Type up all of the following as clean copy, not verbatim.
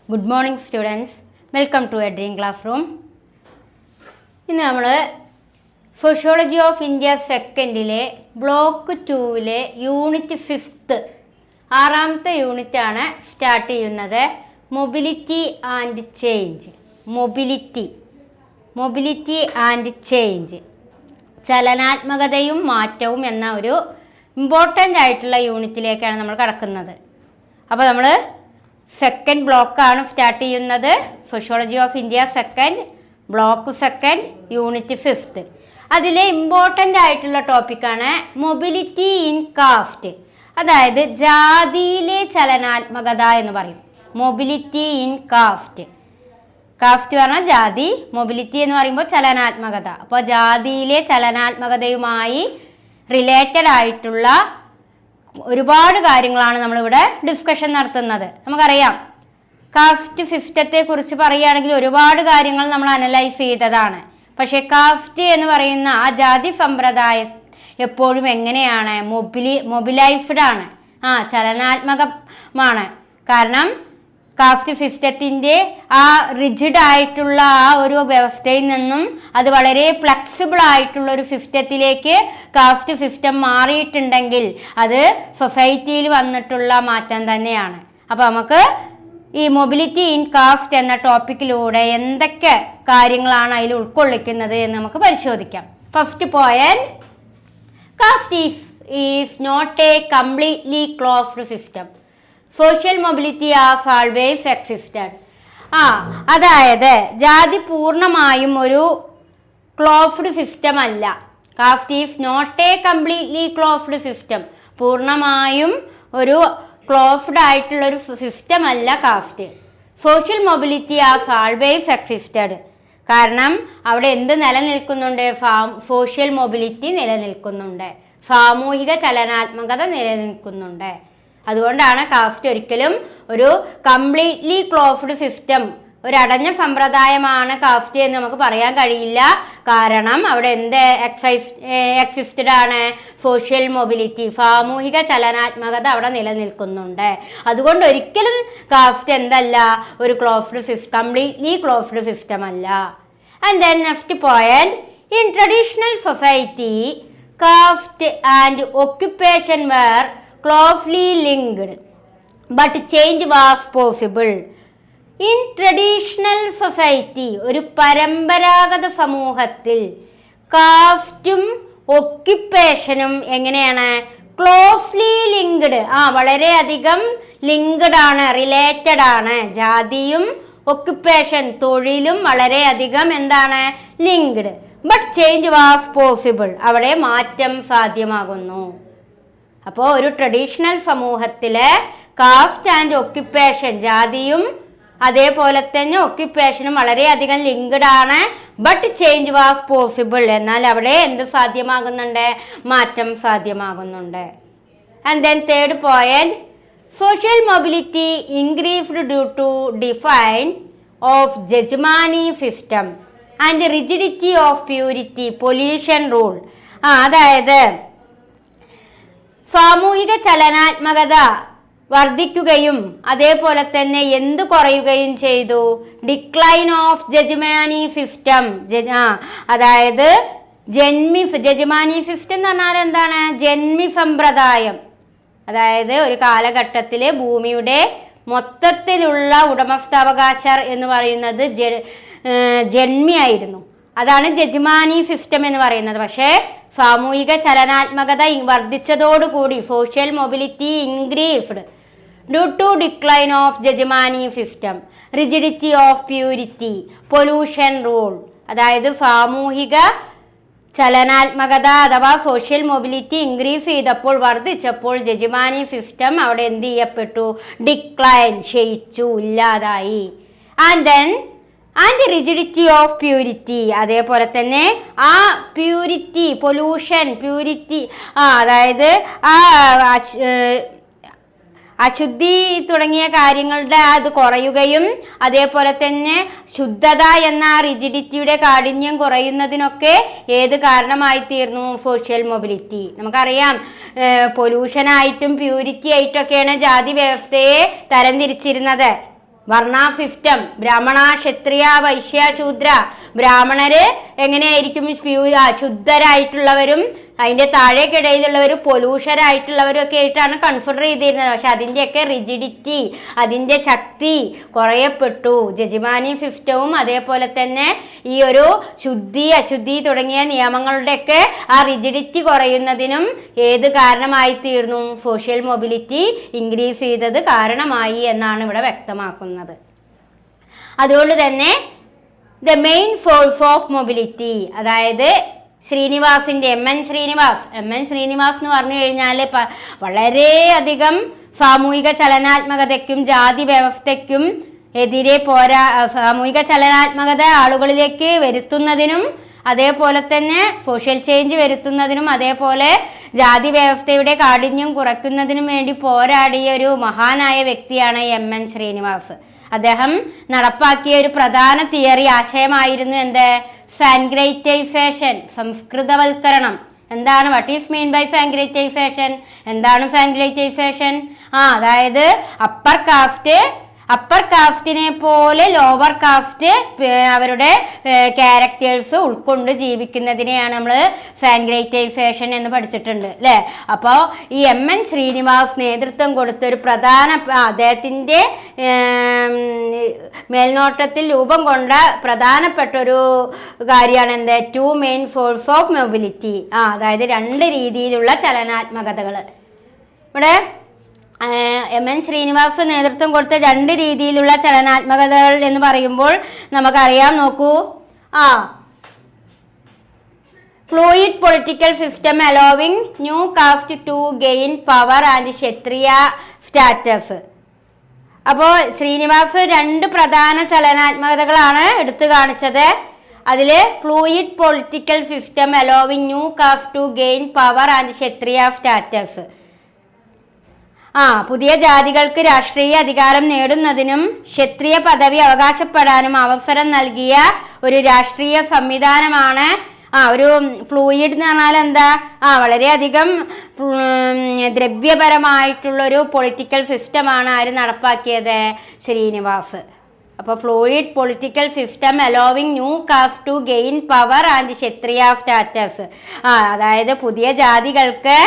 Good morning students. Welcome to a Dream Classroom. ഇന്ന് നമ്മൾ sociology of India സെക്കൻഡിലെ block 2-ലെ യൂണിറ്റ് 5th ആറാമത്തെ യൂണിറ്റാണ് സ്റ്റാർട്ട് ചെയ്യുന്നത്. Mobility and change. Mobility and change, ചലനാത്മകതയും മാറ്റവും എന്ന ഒരു ഇമ്പോർട്ടൻ്റ് ആയിട്ടുള്ള യൂണിറ്റിലേക്കാണ് നമ്മൾ കടക്കുന്നത്. അപ്പോൾ നമ്മൾ സെക്കൻഡ് ബ്ലോക്കാണ് സ്റ്റാർട്ട് ചെയ്യുന്നത്. Sociology of India second, block second, unit 5th. അതിലെ ഇമ്പോർട്ടൻ്റ് ആയിട്ടുള്ള ടോപ്പിക്കാണ് മൊബിലിറ്റി ഇൻ കാസ്റ്റ്, അതായത് ജാതിയിലെ ചലനാത്മകത എന്ന് പറയും. Mobility in cast. കാസ്റ്റ് പറഞ്ഞാൽ ജാതി, മൊബിലിറ്റി എന്ന് പറയുമ്പോൾ ചലനാത്മകത. അപ്പോൾ ജാതിയിലെ ചലനാത്മകതയുമായി റിലേറ്റഡ് ആയിട്ടുള്ള ഒരുപാട് കാര്യങ്ങളാണ് നമ്മളിവിടെ ഡിസ്കഷൻ നടത്തുന്നത്. നമുക്കറിയാം, കാസ്റ്റ് 5th കുറിച്ച് പറയുകയാണെങ്കിൽ ഒരുപാട് കാര്യങ്ങൾ നമ്മൾ അനലൈസ് ചെയ്തതാണ്. പക്ഷേ കാസ്റ്റ് എന്ന് പറയുന്ന ആ ജാതി സമ്പ്രദായം എപ്പോഴും എങ്ങനെയാണ്? മൊബിലൈസ്ഡ് ആണ്, ചലനാത്മകമാണ്. കാരണം കാസ്റ്റ് 5th ആ റിജിഡ് ആയിട്ടുള്ള ആ ഒരു വ്യവസ്ഥയിൽ നിന്നും അത് വളരെ ഫ്ലെക്സിബിൾ ആയിട്ടുള്ള ഒരു 5th കാസ്റ്റ് 5th മാറിയിട്ടുണ്ടെങ്കിൽ അത് സൊസൈറ്റിയിൽ വന്നിട്ടുള്ള മാറ്റം തന്നെയാണ്. അപ്പോൾ നമുക്ക് ഈ മൊബിലിറ്റി ഇൻ കാസ്റ്റ് എന്ന ടോപ്പിക്കിലൂടെ എന്തൊക്കെ കാര്യങ്ങളാണ് അതിൽ ഉൾക്കൊള്ളിക്കുന്നത് എന്ന് നമുക്ക് പരിശോധിക്കാം. First point, caste is not a completely closed system. Social mobility as always existed. അതായത് ജാതി പൂർണ്ണമായും ഒരു ക്ലോസ്ഡ് സിസ്റ്റം അല്ല. Caste is not a completely closed system. പൂർണ്ണമായും ഒരു ക്ലോസ്ഡ് ആയിട്ടുള്ള ഒരു സിസ്റ്റം അല്ല caste. Social mobility as always existed. കാരണം അവിടെ എന്ത് നിലനിൽക്കുന്നുണ്ട്? സോഷ്യൽ മൊബിലിറ്റി നിലനിൽക്കുന്നുണ്ട്, സാമൂഹിക ചലനാത്മകത നിലനിൽക്കുന്നുണ്ട്. അതുകൊണ്ടാണ് കാസ്റ്റ് ഒരിക്കലും ഒരു കംപ്ലീറ്റ്ലി ക്ലോസ്ഡ് സിസ്റ്റം, ഒരു അടഞ്ഞ സമ്പ്രദായമാണ് കാസ്റ്റ് എന്ന് നമുക്ക് പറയാൻ കഴിയില്ല. കാരണം അവിടെ എന്ത് എക്സിസ്റ്റഡ് ആണ്? സോഷ്യൽ മൊബിലിറ്റി, സാമൂഹിക ചലനാത്മകത അവിടെ നിലനിൽക്കുന്നുണ്ട്. അതുകൊണ്ട് ഒരിക്കലും കാസ്റ്റ് എന്തല്ല? ഒരു കംപ്ലീറ്റ്ലി ക്ലോസ്ഡ് സിസ്റ്റം അല്ല. And then next point, in traditional society caste and occupation were closely linked, but change was possible. In traditional society, ഒരു പരമ്പരാഗത സമൂഹത്തിൽ കാസ്റ്റും ഒക്യുപ്പേഷനും എങ്ങനെയാണ്? ക്ലോസ്ലി ലിങ്ക്ഡ്, വളരെയധികം ലിങ്ക്ഡ് ആണ്, റിലേറ്റഡ് ആണ്. ജാതിയും ഒക്യുപ്പേഷൻ, തൊഴിലും വളരെയധികം എന്താണ്? Linked. But change was possible, അവിടെ മാറ്റം സാധ്യമാകുന്നു. അപ്പോൾ ഒരു ട്രഡീഷണൽ സമൂഹത്തിലെ കാസ്റ്റ് ആൻഡ് ഒക്യുപ്പേഷൻ, ജാതിയും അതേപോലെ തന്നെ ഒക്യുപ്പേഷനും വളരെയധികം ലിങ്ക്ഡ് ആണ്. ബട്ട് ചേഞ്ച് വാസ് പോസിബിൾ, എന്നാൽ അവിടെ എന്ത് സാധ്യമാകുന്നുണ്ട്? മാറ്റം സാധ്യമാകുന്നുണ്ട്. And then third point, social mobility increased due to decline of jajmani system and rigidity of purity pollution rule. അതായത് സാമൂഹിക ചലനാത്മകത വർദ്ധിക്കുകയും അതേപോലെ തന്നെ എന്ത് കുറയുകയും ചെയ്തു? Decline of jajmani system. അതായത് ജജ്മാനി സിസ്റ്റം എന്ന് പറഞ്ഞാൽ എന്താണ്? ജന്മി സമ്പ്രദായം. അതായത് ഒരു കാലഘട്ടത്തിലെ ഭൂമിയുടെ മൊത്തത്തിലുള്ള ഉടമസ്ഥാവകാശർ എന്ന് പറയുന്നത് ജന്മിയായിരുന്നു. അതാണ് ജജ്മാനി സിസ്റ്റം എന്ന് പറയുന്നത്. പക്ഷേ സാമൂഹിക ചലനാത്മകത വർദ്ധിച്ചതോടുകൂടി social mobility increased due to decline of jajmani system, rigidity of purity, pollution rule. അതായത് സാമൂഹിക ചലനാത്മകത അഥവാ സോഷ്യൽ മൊബിലിറ്റി ഇൻക്രീസ് ചെയ്തപ്പോൾ, വർദ്ധിച്ചപ്പോൾ ജജ്മാനി സിസ്റ്റം അവിടെ എന്ത് ചെയ്യപ്പെട്ടു? ഡിക്ലൈൻ, ക്ഷയിച്ചു, ഇല്ലാതായി. And then and rigidity of purity, അതേപോലെ തന്നെ ആ പ്യൂരിറ്റി, പൊല്യൂഷൻ, പ്യൂരിറ്റി, അതായത് അശുദ്ധി തുടങ്ങിയ കാര്യങ്ങളുടെ അത് കുറയുകയും അതേപോലെ തന്നെ ശുദ്ധത എന്ന റിജിഡിറ്റിയുടെ കാഠിന്യം കുറയുന്നതിനൊക്കെ ഏത് കാരണമായി തീർന്നു? Social mobility. നമുക്കറിയാം, പൊല്യൂഷനായിട്ടും പ്യൂരിറ്റി ആയിട്ടൊക്കെയാണ് ജാതി വ്യവസ്ഥയെ തരംതിരിച്ചിരുന്നത്. വർണ്ണ സിസ്റ്റം, ബ്രാഹ്മണ, ക്ഷത്രിയ, വൈശ്യ, ശൂദ്ര. ബ്രാഹ്മണര് എങ്ങനെയായിരിക്കും? ശുദ്ധരായിട്ടുള്ളവരും അതിന്റെ താഴേക്കിടയിലുള്ളവരും പൊല്യൂഷരായിട്ടുള്ളവരും ഒക്കെ ആയിട്ടാണ് കൺസിഡർ ചെയ്തിരുന്നത്. പക്ഷെ അതിൻ്റെയൊക്കെ റിജിഡിറ്റി, അതിൻ്റെ ശക്തി കുറയപ്പെട്ടു. ജജിമാനി സിസ്റ്റവും അതേപോലെ തന്നെ ഈ ഒരു ശുദ്ധി അശുദ്ധി തുടങ്ങിയ നിയമങ്ങളുടെയൊക്കെ ആ റിജിഡിറ്റി കുറയുന്നതിനും ഏത് കാരണമായി തീർന്നു? സോഷ്യൽ മൊബിലിറ്റി ഇൻക്രീസ് ചെയ്തത് കാരണമായി എന്നാണ് ഇവിടെ വ്യക്തമാക്കുന്നത്. അതുകൊണ്ട് തന്നെ the main source of mobility, അതായത് ശ്രീനിവാസിന്റെ എം എൻ ശ്രീനിവാസ് എന്ന് പറഞ്ഞു കഴിഞ്ഞാൽ വളരെയധികം സാമൂഹിക ചലനാത്മകതയ്ക്കും ജാതി വ്യവസ്ഥയ്ക്കും എതിരെ സാമൂഹിക ചലനാത്മകത ആളുകളിലേക്ക് വരുത്തുന്നതിനും അതേപോലെ തന്നെ സോഷ്യൽ ചേഞ്ച് വരുത്തുന്നതിനും അതേപോലെ ജാതി വ്യവസ്ഥയുടെ കാഠിന്യം കുറയ്ക്കുന്നതിനും വേണ്ടി പോരാടിയ ഒരു മഹാനായ വ്യക്തിയാണ് എം എൻ ശ്രീനിവാസ്. അദ്ദേഹം നടപ്പാക്കിയ ഒരു പ്രധാന തിയറി ആശയമായിരുന്നു എന്ത്? ഫാൻഗ്രൈറ്റൈസേഷൻ, സംസ്കൃതവൽക്കരണം. എന്താണ്? What is mean by Sanskritisation? എന്താണ് ഫാൻഗ്രൈറ്റൈസേഷൻ? അതായത് അപ്പർ കാസ്റ്റിനെ പോലെ ലോവർ കാസ്റ്റ് അവരുടെ ക്യാരക്ടേഴ്സ് ഉൾക്കൊണ്ട് ജീവിക്കുന്നതിനെയാണ് നമ്മൾ ഫാൻഗ്രൈറ്റൈസേഷൻ എന്ന് പഠിച്ചിട്ടുണ്ട് അല്ലേ? അപ്പോൾ ഈ എം എൻ ശ്രീനിവാസ് നേതൃത്വം കൊടുത്ത ഒരു പ്രധാന അദ്ദേഹത്തിൻ്റെ മേൽനോട്ടത്തിൽ രൂപം കൊണ്ട പ്രധാനപ്പെട്ട ഒരു കാര്യമാണ് എന്ത്? 2 മെയിൻ സോഴ്സ് ഓഫ് മൊബിലിറ്റി. അതായത് 2 രീതിയിലുള്ള ചലനാത്മകതകൾ. ഇവിടെ എം എൻ ശ്രീനിവാസ് നേതൃത്വം കൊടുത്ത 2 രീതിയിലുള്ള ചലനാത്മകതകൾ എന്ന് പറയുമ്പോൾ നമുക്കറിയാം. നോക്കൂ, fluid political system allowing new caste to gain power and Kshatriya status. അപ്പോൾ ശ്രീനിവാസ് 2 പ്രധാന ചലനാത്മകതകളാണ് എടുത്തു കാണിച്ചത്. അതിൽ fluid political system allowing new caste to gain power and Kshatriya status. പുതിയ ജാതികൾക്ക് രാഷ്ട്രീയ അധികാരം നേടുന്നതിനും ക്ഷത്രിയ പദവി അവകാശപ്പെടാനും അവസരം നൽകിയ ഒരു രാഷ്ട്രീയ സംവിധാനമാണ് ഒരു ഫ്ലൂയിഡ് എന്ന് പറഞ്ഞാൽ എന്താ? വളരെയധികം ദ്രവ്യപരമായിട്ടുള്ളൊരു പൊളിറ്റിക്കൽ സിസ്റ്റമാണ് ആര് നടപ്പാക്കിയത്? ശ്രീനിവാസ്. അപ്പോൾ fluid political system allowing new caste to gain power and Kshatriya status. അതായത് പുതിയ ജാതികൾക്ക്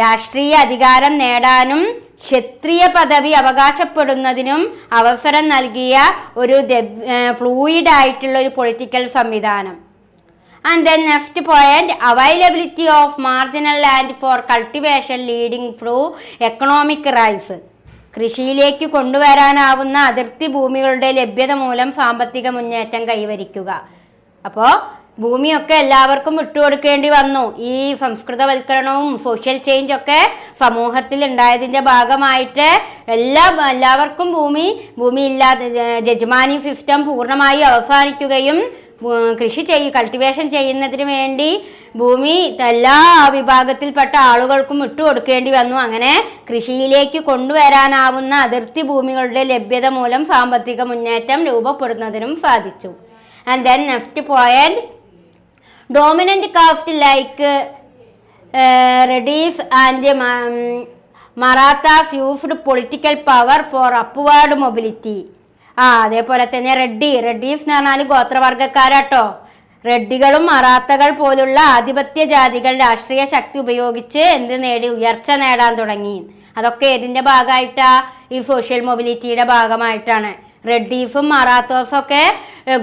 രാഷ്ട്രീയ അധികാരം നേടാനും ക്ഷത്രിയ പദവി അവകാശപ്പെടുന്നതിനും അവസരം നൽകിയ ഒരു ഫ്ലൂയിഡ് ആയിട്ടുള്ള ഒരു പൊളിറ്റിക്കൽ സംവിധാനം. And then next point, availability of marginal land for cultivation leading through economic rise. കൃഷിയിലേക്ക് കൊണ്ടുവരാനാവുന്ന അതിർത്തി ഭൂമികളുടെ ലഭ്യത മൂലം സാമ്പത്തിക മുന്നേറ്റം കൈവരിക്കുക. അപ്പോൾ ഭൂമിയൊക്കെ എല്ലാവർക്കും വിട്ടുകൊടുക്കേണ്ടി വന്നു. ഈ സംസ്കൃതവൽക്കരണവും സോഷ്യൽ ചേഞ്ച് ഒക്കെ സമൂഹത്തിൽ ഉണ്ടായതിൻ്റെ ഭാഗമായിട്ട് എല്ലാവർക്കും ഭൂമി ഇല്ലാതെ ജജ്മാനി സിസ്റ്റം പൂർണ്ണമായി അവസാനിക്കുകയും കൾട്ടിവേഷൻ ചെയ്യുന്നതിന് വേണ്ടി ഭൂമി എല്ലാ വിഭാഗത്തിൽപ്പെട്ട ആളുകൾക്കും വിട്ടുകൊടുക്കേണ്ടി വന്നു. അങ്ങനെ കൃഷിയിലേക്ക് കൊണ്ടുവരാനാവുന്ന അതിർത്തി ഭൂമികളുടെ ലഭ്യത മൂലം സാമ്പത്തിക മുന്നേറ്റം രൂപപ്പെടുന്നതിനും സാധിച്ചു. And then next point, dominant caste like Redis and Marathas used political power for upward mobility. അതേപോലെ തന്നെ റെഡ്ഡീസ് എന്ന് പറഞ്ഞാൽ ഗോത്രവർഗക്കാരാട്ടോ. റെഡ്ഡികളും മറാത്തകൾ പോലുള്ള ആധിപത്യ ജാതികൾ രാഷ്ട്രീയ ശക്തി ഉപയോഗിച്ച് ഉയർച്ച നേടാൻ തുടങ്ങി. അതൊക്കെ ഏതിന്റെ ഭാഗമായിട്ടാ? ഈ സോഷ്യൽ മൊബിലിറ്റിയുടെ ഭാഗമായിട്ടാണ്. റെഡ്ഡീസും മറാത്തോസും ഒക്കെ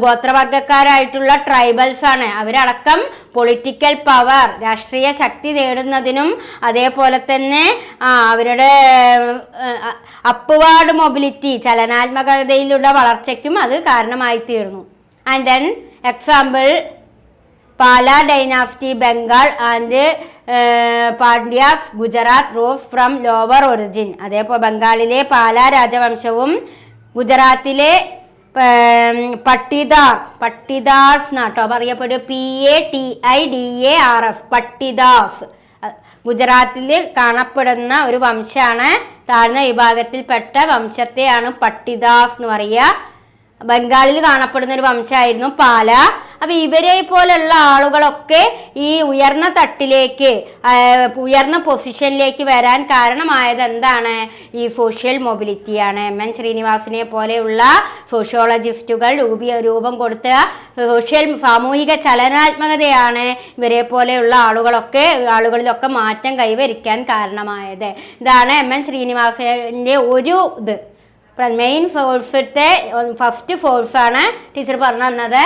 ഗോത്രവർഗക്കാരായിട്ടുള്ള ട്രൈബൽസ് ആണ്. അവരടക്കം പൊളിറ്റിക്കൽ പവർ രാഷ്ട്രീയ ശക്തി നേടുന്നതിനും അതേപോലെ തന്നെ അവരുടെ അപ്വാർഡ് മൊബിലിറ്റി ചലനാത്മകതയിലുള്ള വളർച്ചയ്ക്കും അത് കാരണമായി തീർന്നു. And then example, Pala dynasty Bengal and Pandyas Gujarat rose from lower origin. അതേപോലെ ബംഗാളിലെ പാല രാജവംശവും ഗുജറാത്തിലെ പട്ടിദാർസ് നാട്ടോ അറിയപ്പെടുക. PATIDARS പട്ടിദാസ് ഗുജറാത്തിൽ കാണപ്പെടുന്ന ഒരു വംശമാണ്. താഴ്ന്ന വിഭാഗത്തിൽപ്പെട്ട വംശത്തെയാണ് പട്ടിദാസ് എന്ന് പറയുക. ബംഗാളിൽ കാണപ്പെടുന്ന ഒരു വംശമായിരുന്നു പാല. അപ്പൊ ഇവരെ പോലുള്ള ആളുകളൊക്കെ ഈ ഉയർന്ന തട്ടിലേക്ക്, ഉയർന്ന പൊസിഷനിലേക്ക് വരാൻ കാരണമായത് എന്താണ്? ഈ സോഷ്യൽ മൊബിലിറ്റിയാണ്. എം.എൻ. ശ്രീനിവാസനെ പോലെയുള്ള സോഷ്യോളജിസ്റ്റുകൾ രൂപം കൊടുത്ത സാമൂഹിക ചലനാത്മകതയാണ് ഇവരെ പോലെയുള്ള ആളുകളിലൊക്കെ മാറ്റം കൈവരിക്കാൻ കാരണമായത്. ഇതാണ് എം.എൻ. ശ്രീനിവാസന്റെ ഒരു ഇത്. മെയിൻ ഫസ്റ്റ് ഫോഴ്സാണ് ടീച്ചർ പറഞ്ഞു തന്നത്.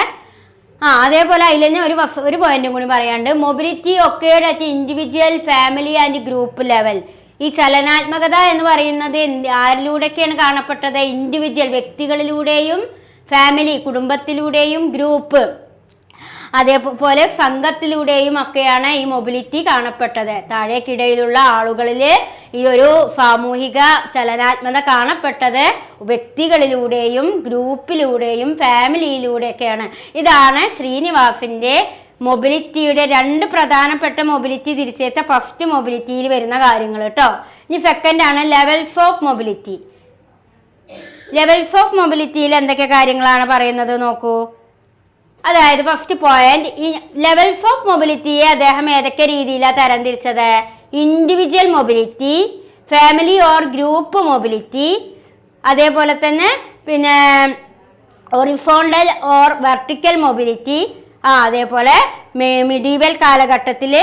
അതേപോലെ അതിൽ തന്നെ ഒരു പോയിന്റും കൂടി പറയാണ്ട്, mobility occurred at individual, family and group level. ഈ ചലനാത്മകത എന്ന് പറയുന്നത് ആരിലൂടെയൊക്കെയാണ് കാണപ്പെട്ടത്? ഇൻഡിവിജ്വൽ വ്യക്തികളിലൂടെയും, ഫാമിലി കുടുംബത്തിലൂടെയും, ഗ്രൂപ്പ് അതേപോലെ സംഘത്തിലൂടെയും ഒക്കെയാണ് ഈ മൊബിലിറ്റി കാണപ്പെട്ടത്. താഴേക്കിടയിലുള്ള ആളുകളിൽ ഈ ഒരു സാമൂഹിക ചലനാത്മകത കാണപ്പെട്ടത് വ്യക്തികളിലൂടെയും, ഗ്രൂപ്പിലൂടെയും, ഫാമിലിയിലൂടെയൊക്കെയാണ്. ഇതാണ് ശ്രീനിവാസിന്റെ മൊബിലിറ്റിയുടെ 2 പ്രധാനപ്പെട്ട മൊബിലിറ്റി തിരിച്ചെത്ത ഫസ്റ്റ് മൊബിലിറ്റിയിൽ വരുന്ന കാര്യങ്ങൾ കേട്ടോ. ഇനി സെക്കൻഡ് ആണ് levels of mobility. Levels of മൊബിലിറ്റിയിൽ എന്തൊക്കെ കാര്യങ്ങളാണ് പറയുന്നത് നോക്കൂ. അതായത് ഫസ്റ്റ് പോയിന്റ്, ഈ ലെവൽസ് ഓഫ് മൊബിലിറ്റിയെ അദ്ദേഹം ഏതൊക്കെ രീതിയിലാണ് തരംതിരിച്ചത്? Individual mobility, family or group mobility, അതേപോലെ തന്നെ പിന്നെ ഹൊറിസോണ്ടൽ ഓർ വെർട്ടിക്കൽ മൊബിലിറ്റി, അതേപോലെ മിഡീവൽ കാലഘട്ടത്തിൽ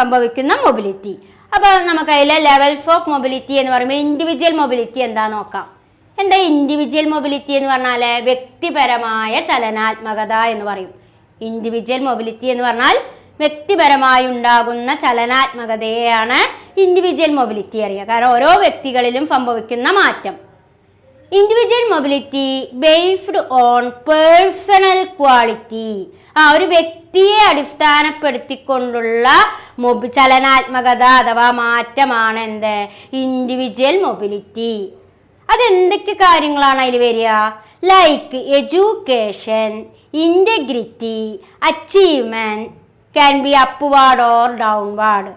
സംഭവിക്കുന്ന മൊബിലിറ്റി. അപ്പോൾ നമുക്ക് അതിലെ ലെവൽസ് ഓഫ് മൊബിലിറ്റി എന്ന് പറയുമ്പോൾ ഇൻഡിവിജ്വൽ മൊബിലിറ്റി എന്താ നോക്കാം. എന്താ ഇൻഡിവിജ്വൽ മൊബിലിറ്റി എന്ന് പറഞ്ഞാൽ? വ്യക്തിപരമായ ചലനാത്മകത എന്ന് പറയും. ഇൻഡിവിജ്വൽ മൊബിലിറ്റി എന്ന് പറഞ്ഞാൽ വ്യക്തിപരമായി ഉണ്ടാകുന്ന ചലനാത്മകതയെയാണ് ഇൻഡിവിജ്വൽ മൊബിലിറ്റി അറിയുക. കാരണം ഓരോ വ്യക്തികളിലും സംഭവിക്കുന്ന മാറ്റം. Individual mobility based on personal quality. ഒരു വ്യക്തിയെ അടിസ്ഥാനപ്പെടുത്തിക്കൊണ്ടുള്ള ചലനാത്മകത അഥവാ മാറ്റമാണ് എന്ത്? Individual mobility. അതെന്തൊക്കെ കാര്യങ്ങളാണ് അതിൽ വരിക? Like education, integrity, achievement, can be upward or downward.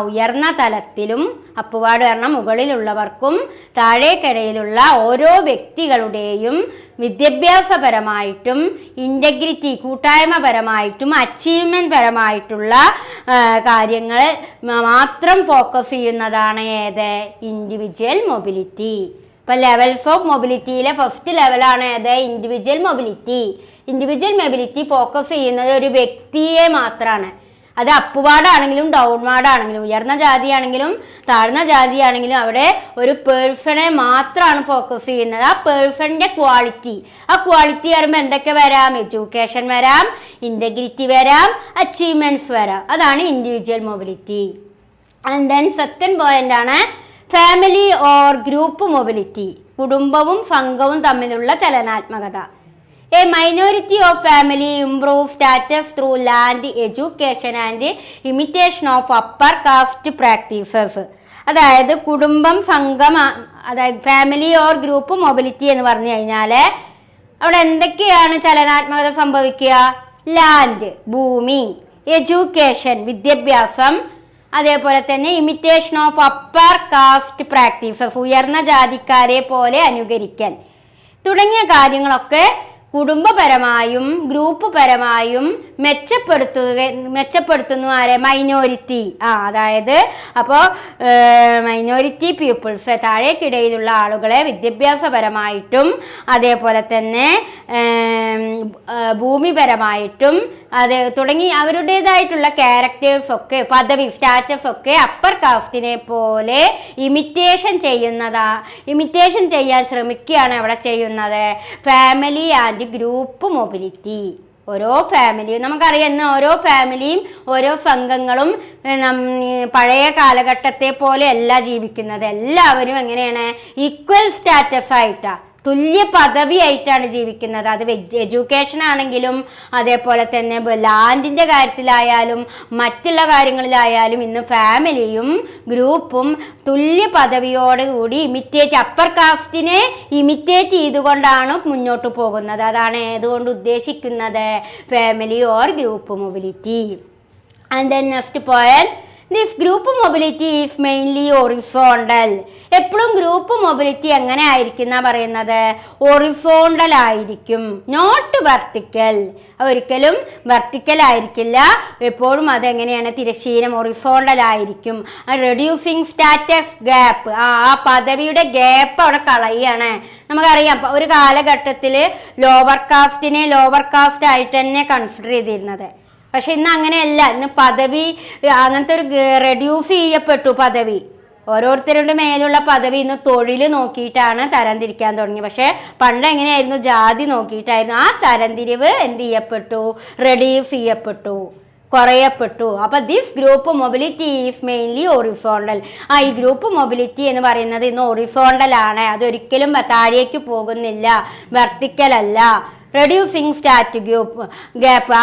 ഉയർന്ന തലത്തിലും, അപ്വാർഡ് പറഞ്ഞാൽ മുകളിലുള്ളവർക്കും താഴേക്കിടയിലുള്ള ഓരോ വ്യക്തികളുടെയും വിദ്യാഭ്യാസപരമായിട്ടും, ഇന്റഗ്രിറ്റി കൂട്ടായ്മപരമായിട്ടും, അച്ചീവ്മെന്റ് പരമായിട്ടുള്ള കാര്യങ്ങൾ മാത്രം ഫോക്കസ് ചെയ്യുന്നതാണ് ഏത്? Individual mobility. ഇപ്പൊ ലെവൽസ് ഓഫ് മൊബിലിറ്റിയിലെ ഫസ്റ്റ് ലെവലാണ് ഏത്? Individual mobility. Individual mobility focus ചെയ്യുന്നത് ഒരു വ്യക്തിയെ മാത്രമാണ്. അത് അപ്വാർഡ് ആണെങ്കിലും ഡൗൺവാർഡ് ആണെങ്കിലും, ഉയർന്ന ജാതിയാണെങ്കിലും താഴ്ന്ന ജാതിയാണെങ്കിലും അവിടെ ഒരു പേഴ്സണെ മാത്രമാണ് ഫോക്കസ് ചെയ്യുന്നത്. ആ പേഴ്സണിന്റെ ക്വാളിറ്റി, ആ ക്വാളിറ്റി പറയുമ്പോൾ എന്തൊക്കെ വരാം? എഡ്യൂക്കേഷൻ വരാം, ഇന്റഗ്രിറ്റി വരാം, അച്ചീവ്മെന്റ്സ് വരാം. അതാണ് individual mobility. And then second point ആണ് ഫാമിലി ഓർ ഗ്രൂപ്പ് മൊബിലിറ്റി. കുടുംബവും സംഘവും തമ്മിലുള്ള ചലനാത്മകത. A minority of family improve status through land, education and imitation of upper cast practices. അതായത് കുടുംബം, സംഘം, അതായത് ഫാമിലി ഓർ ഗ്രൂപ്പ് മൊബിലിറ്റി എന്ന് പറഞ്ഞു കഴിഞ്ഞാൽ അവിടെ എന്തൊക്കെയാണ് ചലനാത്മകത സംഭവിക്കുക? ലാൻഡ് ഭൂമി, എഡ്യൂക്കേഷൻ വിദ്യാഭ്യാസം, അതേപോലെ തന്നെ imitation of upper cast practices ഉയർന്ന ജാതിക്കാരെ പോലെ അനുകരിക്കൽ തുടങ്ങിയ കാര്യങ്ങളൊക്കെ കുടുംബപരമായും ഗ്രൂപ്പ് പരമായും മെച്ചപ്പെടുത്തുന്നു ആരെ? മൈനോറിറ്റി. അതായത് അപ്പോൾ മൈനോറിറ്റി പീപ്പിൾസ് താഴേക്കിടയിലുള്ള ആളുകളെ വിദ്യാഭ്യാസപരമായിട്ടും അതേപോലെ തന്നെ ഭൂമിപരമായിട്ടും തുടങ്ങി അവരുടേതായിട്ടുള്ള ക്യാരക്ടേഴ്സ് ഒക്കെ, പദവി, സ്റ്റാറ്റസ് ഒക്കെ അപ്പർ കാസ്റ്റിനെ പോലെ ഇമിറ്റേഷൻ ചെയ്യാൻ ശ്രമിക്കുകയാണ് അവിടെ ചെയ്യുന്നത്. Family and group mobility. ഓരോ ഫാമിലിയും നമുക്കറിയാം, ഇന്ന് ഓരോ ഫാമിലിയും ഓരോ സംഘങ്ങളും പഴയ കാലഘട്ടത്തെ പോലെ അല്ല ജീവിക്കുന്നത്. എല്ലാവരും എങ്ങനെയാണ്? ഈക്വൽ സ്റ്റാറ്റസ് ആയിട്ടാ, തുല്യ പദവിയായിട്ടാണ് ജീവിക്കുന്നത്. അത് എഡ്യൂക്കേഷൻ ആണെങ്കിലും അതേപോലെ തന്നെ ലാൻഡിന്റെ കാര്യത്തിലായാലും മറ്റുള്ള കാര്യങ്ങളിലായാലും ഇന്ന് ഫാമിലിയും ഗ്രൂപ്പും തുല്യ പദവിയോടുകൂടി അപ്പർ കാസ്റ്റിനെ ഇമിറ്റേറ്റ് ചെയ്തുകൊണ്ടാണ് മുന്നോട്ട് പോകുന്നത്. അതാണ് ഏതുകൊണ്ട് ഉദ്ദേശിക്കുന്നത്? Family or group mobility. And then next point this group mobility is mainly horizontal. എപ്പോഴും ഗ്രൂപ്പ് മൊബിലിറ്റി എങ്ങനെ ആയിരിക്കും എന്നാ പറയുന്നത്? ഒറിസോണ്ടൽ ആയിരിക്കും, നോട്ട് വെർട്ടിക്കൽ. ഒരിക്കലും വെർട്ടിക്കൽ ആയിരിക്കില്ല, എപ്പോഴും അതെങ്ങനെയാണ്? തിരശ്ചീനം, ഒറിസോണ്ടൽ ആയിരിക്കും. റെഡ്യൂസിങ് സ്റ്റാറ്റസ് ഗ്യാപ്പ്, ആ പദവിയുടെ ഗ്യാപ്പ് അവിടെ കളയാണ്. നമുക്കറിയാം ഒരു കാലഘട്ടത്തിൽ ലോവർ കാസ്റ്റിനെ ലോവർ കാസ്റ്റ് ആയിട്ട് തന്നെ കൺസിഡർ ചെയ്തിരുന്നത്. പക്ഷെ ഇന്ന് അങ്ങനെയല്ല. ഇന്ന് പദവി അങ്ങനത്തെ ഒരു റെഡ്യൂസ് ചെയ്യപ്പെട്ടു. പദവി ഓരോരുത്തരുടെ മേലുള്ള പദവി ഇന്ന് തൊഴിൽ നോക്കിയിട്ടാണ് തരംതിരിക്കാൻ തുടങ്ങി. പക്ഷെ പണ്ട് എങ്ങനെയായിരുന്നു? ജാതി നോക്കിയിട്ടായിരുന്നു. ആ തരംതിരിവ് എന്ത് ചെയ്യപ്പെട്ടു? റെഡ്യൂസ് ചെയ്യപ്പെട്ടു, കുറയപ്പെട്ടു. അപ്പൊ this group mobility is mainly horizontal. ഈ ഗ്രൂപ്പ് മൊബിലിറ്റി എന്ന് പറയുന്നത് ഇന്ന് ഒറിസോണ്ടൽ ആണ്. അതൊരിക്കലും താഴേക്ക് പോകുന്നില്ല, വെർട്ടിക്കൽ അല്ല. റെഡ്യൂസിങ് സ്റ്റാറ്റ് ഗ്യാപ്പ്, ആ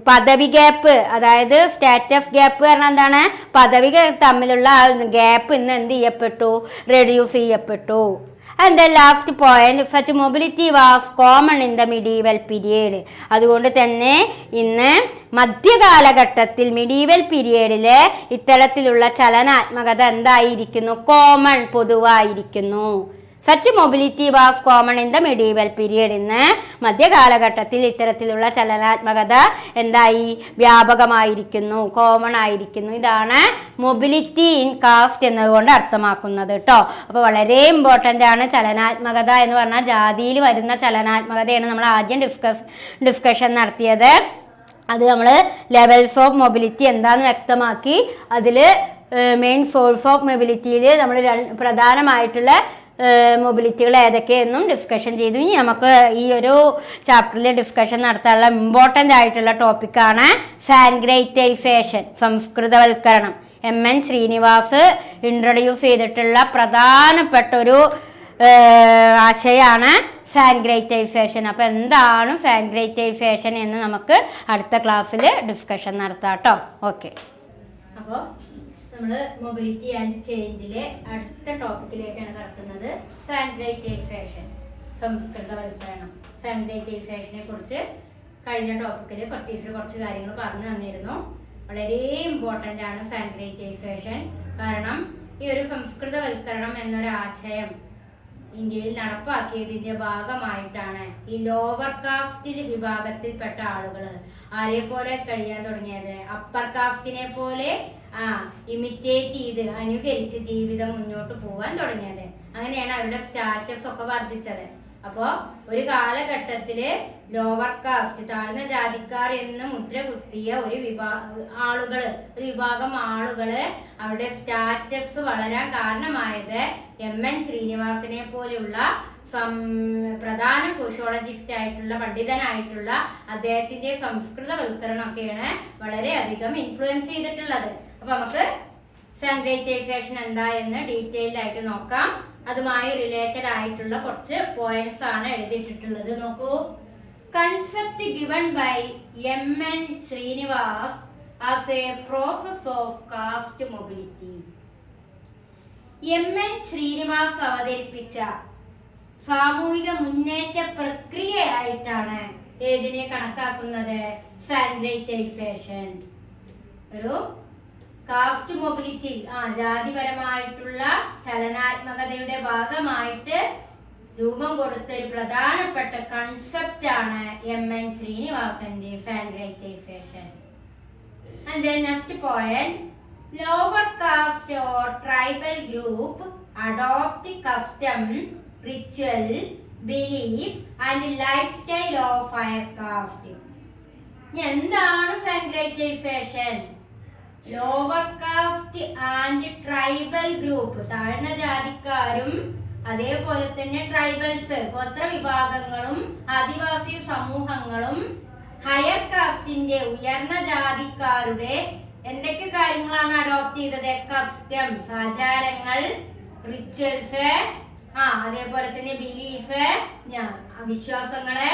പദവി ഗ്യാപ്പ്, അതായത് സ്റ്റാറ്റസ് ഗ്യാപ്പ് പറഞ്ഞാൽ എന്താണ്? പദവി തമ്മിലുള്ള ആ ഗ്യാപ്പ് ഇന്ന് എന്ത് ചെയ്യപ്പെട്ടു? റെഡ്യൂസ് ചെയ്യപ്പെട്ടു. And the last point, such mobility was common in the medieval period. അതുകൊണ്ട് തന്നെ ഇന്ന് മധ്യകാലഘട്ടത്തിൽ മിഡീവൽ പീരിയഡില് ഇത്തരത്തിലുള്ള ചലനാത്മകത എന്തായിരിക്കുന്നു? കോമൺ, പൊതുവായിരിക്കുന്നു. Such mobility was common in the medieval period. ഇന്ന് മധ്യകാലഘട്ടത്തിൽ ഇത്തരത്തിലുള്ള ചലനാത്മകത എന്തായി? വ്യാപകമായിരിക്കുന്നു, കോമൺ ആയിരിക്കുന്നു. ഇതാണ് മൊബിലിറ്റി ഇൻ കാസ്റ്റ് എന്നതുകൊണ്ട് അർത്ഥമാക്കുന്നത് കേട്ടോ. അപ്പോൾ വളരെ ഇമ്പോർട്ടൻ്റ് ആണ് ചലനാത്മകത എന്ന് പറഞ്ഞാൽ. ജാതിയിൽ വരുന്ന ചലനാത്മകതയാണ് നമ്മൾ ആദ്യം ഡിസ്കഷൻ നടത്തിയത്. അത് നമ്മൾ ലെവൽസ് ഓഫ് മൊബിലിറ്റി എന്താണെന്ന് വ്യക്തമാക്കി. അതിൽ മെയിൻ സോഴ്സ് ഓഫ് മൊബിലിറ്റിയിൽ നമ്മൾ പ്രധാനമായിട്ടുള്ള മൊബിലിറ്റികൾ ഏതൊക്കെയെന്നും ഡിസ്കഷൻ ചെയ്തു. ഇനി നമുക്ക് ഈ ഒരു ചാപ്റ്ററിൽ ഡിസ്കഷൻ നടത്താനുള്ള ഇമ്പോർട്ടൻ്റ് ആയിട്ടുള്ള ടോപ്പിക്കാണ് സാൻഗ്രൈറ്റൈസേഷൻ, സംസ്കൃതവൽക്കരണം. MN ശ്രീനിവാസ് ഇൻട്രൊഡ്യൂസ് ചെയ്തിട്ടുള്ള പ്രധാനപ്പെട്ട ഒരു ആശയമാണ് സാൻഗ്രൈറ്റൈസേഷൻ. അപ്പോൾ എന്താണ് സാൻഗ്രൈറ്റൈസേഷൻ എന്ന് നമുക്ക് അടുത്ത ക്ലാസ്സിൽ ഡിസ്കഷൻ നടത്താം കേട്ടോ. ഓക്കെ. അപ്പോൾ നമ്മൾ മൊബിലിറ്റി ആൻഡ് ചേഞ്ചിലെ അടുത്ത ടോപ്പിക്കിലേക്കാണ് കടക്കുന്നത്. സാൻഗ്രൈറ്റൈസേഷൻ, സംസ്കൃതവൽക്കരണം. സാൻഗ്രൈറ്റൈസേഷനെ കുറിച്ച് കഴിഞ്ഞ ടോപ്പിക്കിൽ ടീച്ചർ കുറച്ച് കാര്യങ്ങൾ പറഞ്ഞു തന്നിരുന്നു. വളരെ ഇമ്പോർട്ടൻ്റ് ആണ് സാൻഗ്രൈറ്റൈസേഷൻ. കാരണം ഈ ഒരു സംസ്കൃതവൽക്കരണം എന്നൊരു ആശയം ഇന്ത്യയിൽ നടപ്പാക്കിയതിന്റെ ഭാഗമായിട്ടാണ് ഈ ലോവർ കാസ്റ്റ് വിഭാഗത്തിൽപ്പെട്ട ആളുകൾ ആരെ പോലെ കഴിയാൻ തുടങ്ങിയത്? അപ്പർ കാസ്റ്റിനെ പോലെ ഇമിറ്റേറ്റ് ചെയ്ത് അനുകരിച്ച് ജീവിതം മുന്നോട്ട് പോവാൻ തുടങ്ങിയത്. അങ്ങനെയാണ് അവരുടെ സ്റ്റാറ്റസ് ഒക്കെ വർദ്ധിച്ചത്. അപ്പോ ഒരു കാലഘട്ടത്തില് ലോവർ കാസ്റ്റ്, താഴ്ന്ന ജാതിക്കാർ എന്ന് മുദ്ര കുത്തിയ ഒരു വിഭാഗം ആളുകള് അവരുടെ സ്റ്റാറ്റസ് വളരാൻ കാരണമായത് MN ശ്രീനിവാസനെ പോലെയുള്ള പ്രധാന സോഷ്യോളജിസ്റ്റ് ആയിട്ടുള്ള പണ്ഡിതനായിട്ടുള്ള അദ്ദേഹത്തിന്റെ സംസ്കൃതവൽക്കരണമൊക്കെയാണ് വളരെയധികം ഇൻഫ്ലുവൻസ് ചെയ്തിട്ടുള്ളത്. അപ്പൊ നമുക്ക് സാൻഗ്രൈറ്റൈസേഷൻ എന്താ എന്ന് ഡീറ്റെയിൽഡ് ആയിട്ട് നോക്കാം. അതുമായി റിലേറ്റഡ് ആയിട്ടുള്ള കുറച്ച് പോയിന്റ്സ് ആണ് എഴുതിയിട്ടുള്ളത്. നോക്കൂ. Concept given by MN Srinivas as a process of caste mobility. MN Srinivas അവതരിപ്പിച്ച സാമൂഹിക മുന്നേറ്റ പ്രക്രിയയായിട്ടാണ് ഏതിനെ കണക്കാക്കുന്നത്? സാൻഗ്രൈറ്റൈസേഷൻ. ഒരു കാസ്റ്റ് മൊബിലിറ്റി, ജാതിപരമായിട്ടുള്ള ചലനാത്മകതയുടെ ഭാഗമായിട്ട് രൂപം കൊടുത്ത ഒരു പ്രധാനപ്പെട്ട കൺസെപ്റ്റ് ആണ് MN ശ്രീനിവാസന്റെ സാൻഗ്രൈറ്റൈസേഷൻ. And then next point, lower caste or tribal group adopt custom, ritual, belief and lifestyle of higher caste. എന്താണ് Sanskritisation? Lower caste and tribal group, താഴ്ന്ന ജാതിക്കാരും അതേപോലെ തന്നെ ട്രൈബൽസ്, ഗോത്ര വിഭാഗങ്ങളും ആദിവാസി സമൂഹങ്ങളും ഹയർ കാസ്റ്റിന്റെ ഉയർന്ന ജാതിക്കാരുടെ എന്തൊക്കെ കാര്യങ്ങളാണ് അഡോപ്റ്റ് ചെയ്തത്? കസ്റ്റംസ്, ആചാരങ്ങൾ, റിച്വൽസ്, അതേപോലെ തന്നെ ബിലീഫ്, വിശ്വാസങ്ങള്,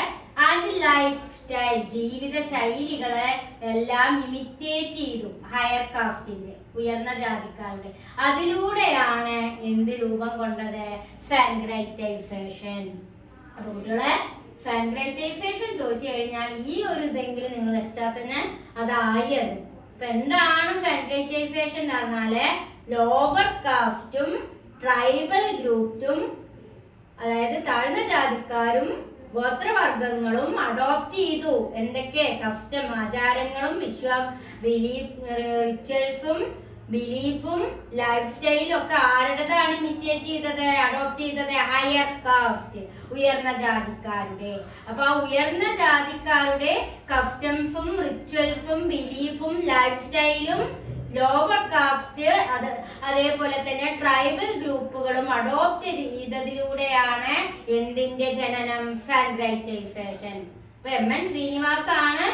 ആൻഡ് ലൈഫ് സ്റ്റൈൽ, ജീവിത ശൈലികളെ എല്ലാം ഇമിറ്റേറ്റ് ചെയ്തു ഹയർ കാസ്റ്റിന്റെ, ഉയർന്ന ജാതിക്കാരുടെ. അതിലൂടെയാണ് എന്ത് രൂപം കൊണ്ടത്? സാൻഗ്രൈറ്റൈസേഷൻ. അപ്പൊ കുട്ടികളെ, സാൻഗ്രൈറ്റൈസേഷൻ ചോദിച്ചു കഴിഞ്ഞാൽ ഈ ഒരു ഇതെങ്കിലും നിങ്ങൾ വെച്ചാൽ തന്നെ അതായത് അപ്പൊ എന്താണ് സാനിറ്റൈസേഷൻ എന്ന് പറഞ്ഞാല് ലോവർ കാസ്റ്റും ട്രൈബൽ ഗ്രൂപ്പും അതായത് താഴ്ന്ന ജാതിക്കാരും ഗോത്രവർഗങ്ങളും അഡോപ്റ്റ് ചെയ്തു എന്തൊക്കെ കസ്റ്റം ആചാരങ്ങളും റിച്വൽസും ബിലീഫും ലൈഫ് സ്റ്റൈലും ഒക്കെ ആരുടേതാണ് ഇമിറ്റേറ്റ് ചെയ്തത് അഡോപ്റ്റ് ചെയ്തത് ഹയർ കാസ്റ്റ് ഉയർന്ന ജാതിക്കാരുടെ. അപ്പൊ ആ ഉയർന്ന ജാതിക്കാരുടെ കസ്റ്റംസും റിച്വൽസും ബിലീഫും ലൈഫ് സ്റ്റൈലും ലോവർ കാസ്റ്റ് അതേപോലെ തന്നെ ട്രൈബൽ ഗ്രൂപ്പുകളും അഡോപ്റ്റ് ചെയ്തതിലൂടെയാണ് എന്തിന്റെ ജനനം സാനിറ്റൈസേഷൻ. ഇപ്പൊ എം.എൻ. ശ്രീനിവാസാണ്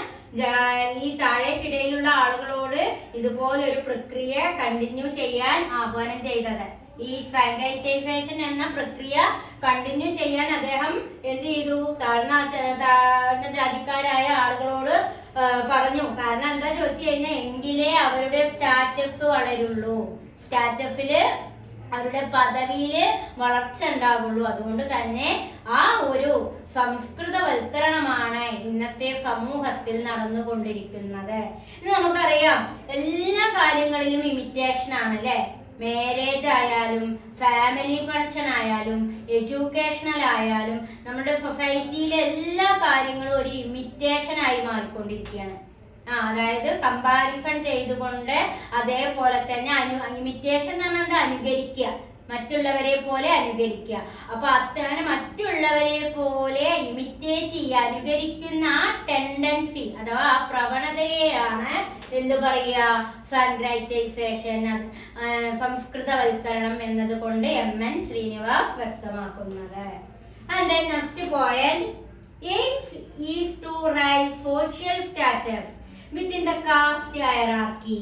ഈ താഴേക്കിടയിലുള്ള ആളുകളോട് ഇതുപോലെ ഒരു പ്രക്രിയ കണ്ടിന്യൂ ചെയ്യാൻ ആഹ്വാനം ചെയ്തത്. ഈ സാനിറ്റൈസേഷൻ എന്ന പ്രക്രിയ കണ്ടിന്യൂ ചെയ്യാൻ അദ്ദേഹം എന്ത് ചെയ്തു? താഴ്ന്ന ജാതിക്കാരായ ആളുകളോട് പറഞ്ഞു. കാരണം എന്താ ചോദിച്ചു കഴിഞ്ഞാൽ എങ്കിലേ അവരുടെ സ്റ്റാറ്റസ് വളരുള്ളൂ, സ്റ്റാറ്റസില് അവരുടെ പദവിയില് വളർച്ച ഉണ്ടാവുള്ളൂ. അതുകൊണ്ട് തന്നെ ആ ഒരു സംസ്കൃതവൽക്കരണമാണ് ഇന്നത്തെ സമൂഹത്തിൽ നടന്നുകൊണ്ടിരിക്കുന്നത്. ഇത് നമുക്കറിയാം, എല്ലാ കാര്യങ്ങളിലും ഇമിറ്റേഷൻ ആണ് അല്ലെ. മാരേജ് ആയാലും ഫാമിലി ഫങ്ഷൻ ആയാലും എഡ്യൂക്കേഷണൽ ആയാലും നമ്മുടെ സൊസൈറ്റിയിലെ എല്ലാ കാര്യങ്ങളും ഒരു ഇമിറ്റേഷൻ ആയി മാറിക്കൊണ്ടിരിക്കുകയാണ്. അതായത് കമ്പാരിസൺ ചെയ്തുകൊണ്ട് അതേപോലെ തന്നെ ഇമിറ്റേഷൻ എന്ന് പറഞ്ഞാൽ അനുകരിക്കുക, മറ്റുള്ളവരെ പോലെ അനുകരിക്കുക. അപ്പൊ അങ്ങനെ മറ്റുള്ളവരെ പോലെ ഇമിറ്റേറ്റ് ചെയ്യുക, അനുകരിക്കുന്ന ആ ടെൻഡൻസി അഥവാ ആ പ്രവണതയെയാണ് എന്ത് പറയുക? സാനിറ്റൈസേഷൻ, സംസ്കൃതവൽക്കരണം എന്നതുകൊണ്ട് എം.എൻ. ശ്രീനിവാസ് വ്യക്തമാക്കുന്നത്. And then next point, aims is to rise social status within the caste hierarchy.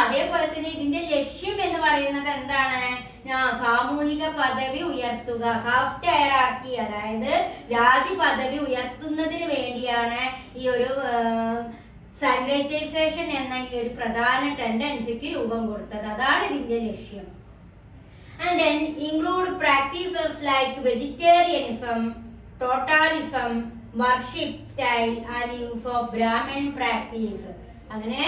അതേപോലെ തന്നെ ഇതിന്റെ ലക്ഷ്യം എന്ന് പറയുന്നത് എന്താണ്? സാമൂഹിക പദവി ഉയർത്തുക, കാസ്റ്റ് ഹയറാർക്കി അതായത് ജാതി പദവി ഉയർത്തുന്നതിന് വേണ്ടിയാണ് ഈ ഒരു സാനിറ്റൈസേഷൻ എന്ന ഈ ഒരു പ്രധാന ടെൻഡൻസിക്ക് രൂപം കൊടുത്തത്. അതാണ് ഇതിന്റെ ലക്ഷ്യം. And then include practices like vegetarianism, totalism, worship style and use of Brahmin practice. അങ്ങനെ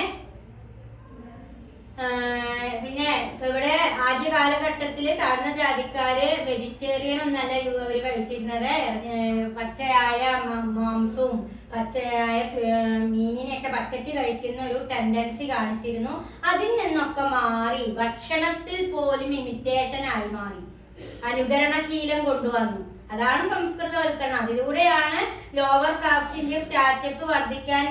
പിന്നെ ഇവിടെ ആദ്യ കാലഘട്ടത്തില് താഴ്ന്ന ജാതിക്കാര് വെജിറ്റേറിയൻ ഒന്നല്ല ഇവര് കഴിച്ചിരുന്നത്. പച്ചയായ മാംസവും പച്ചയായ മീനിനെയൊക്കെ പച്ചയ്ക്ക് കഴിക്കുന്ന ഒരു ടെൻഡൻസി കാണിച്ചിരുന്നു. അതിൽ നിന്നൊക്കെ മാറി ഭക്ഷണത്തിൽ പോലും ഇമിറ്റേഷൻ ആയി മാറി, അനുകരണശീലം കൊണ്ടുവന്നു. അതാണ് സംസ്കൃതവൽക്കരണം. അതിലൂടെയാണ് ലോവർ കാസ്റ്റിന്റെ സ്റ്റാറ്റസ് വർദ്ധിക്കാൻ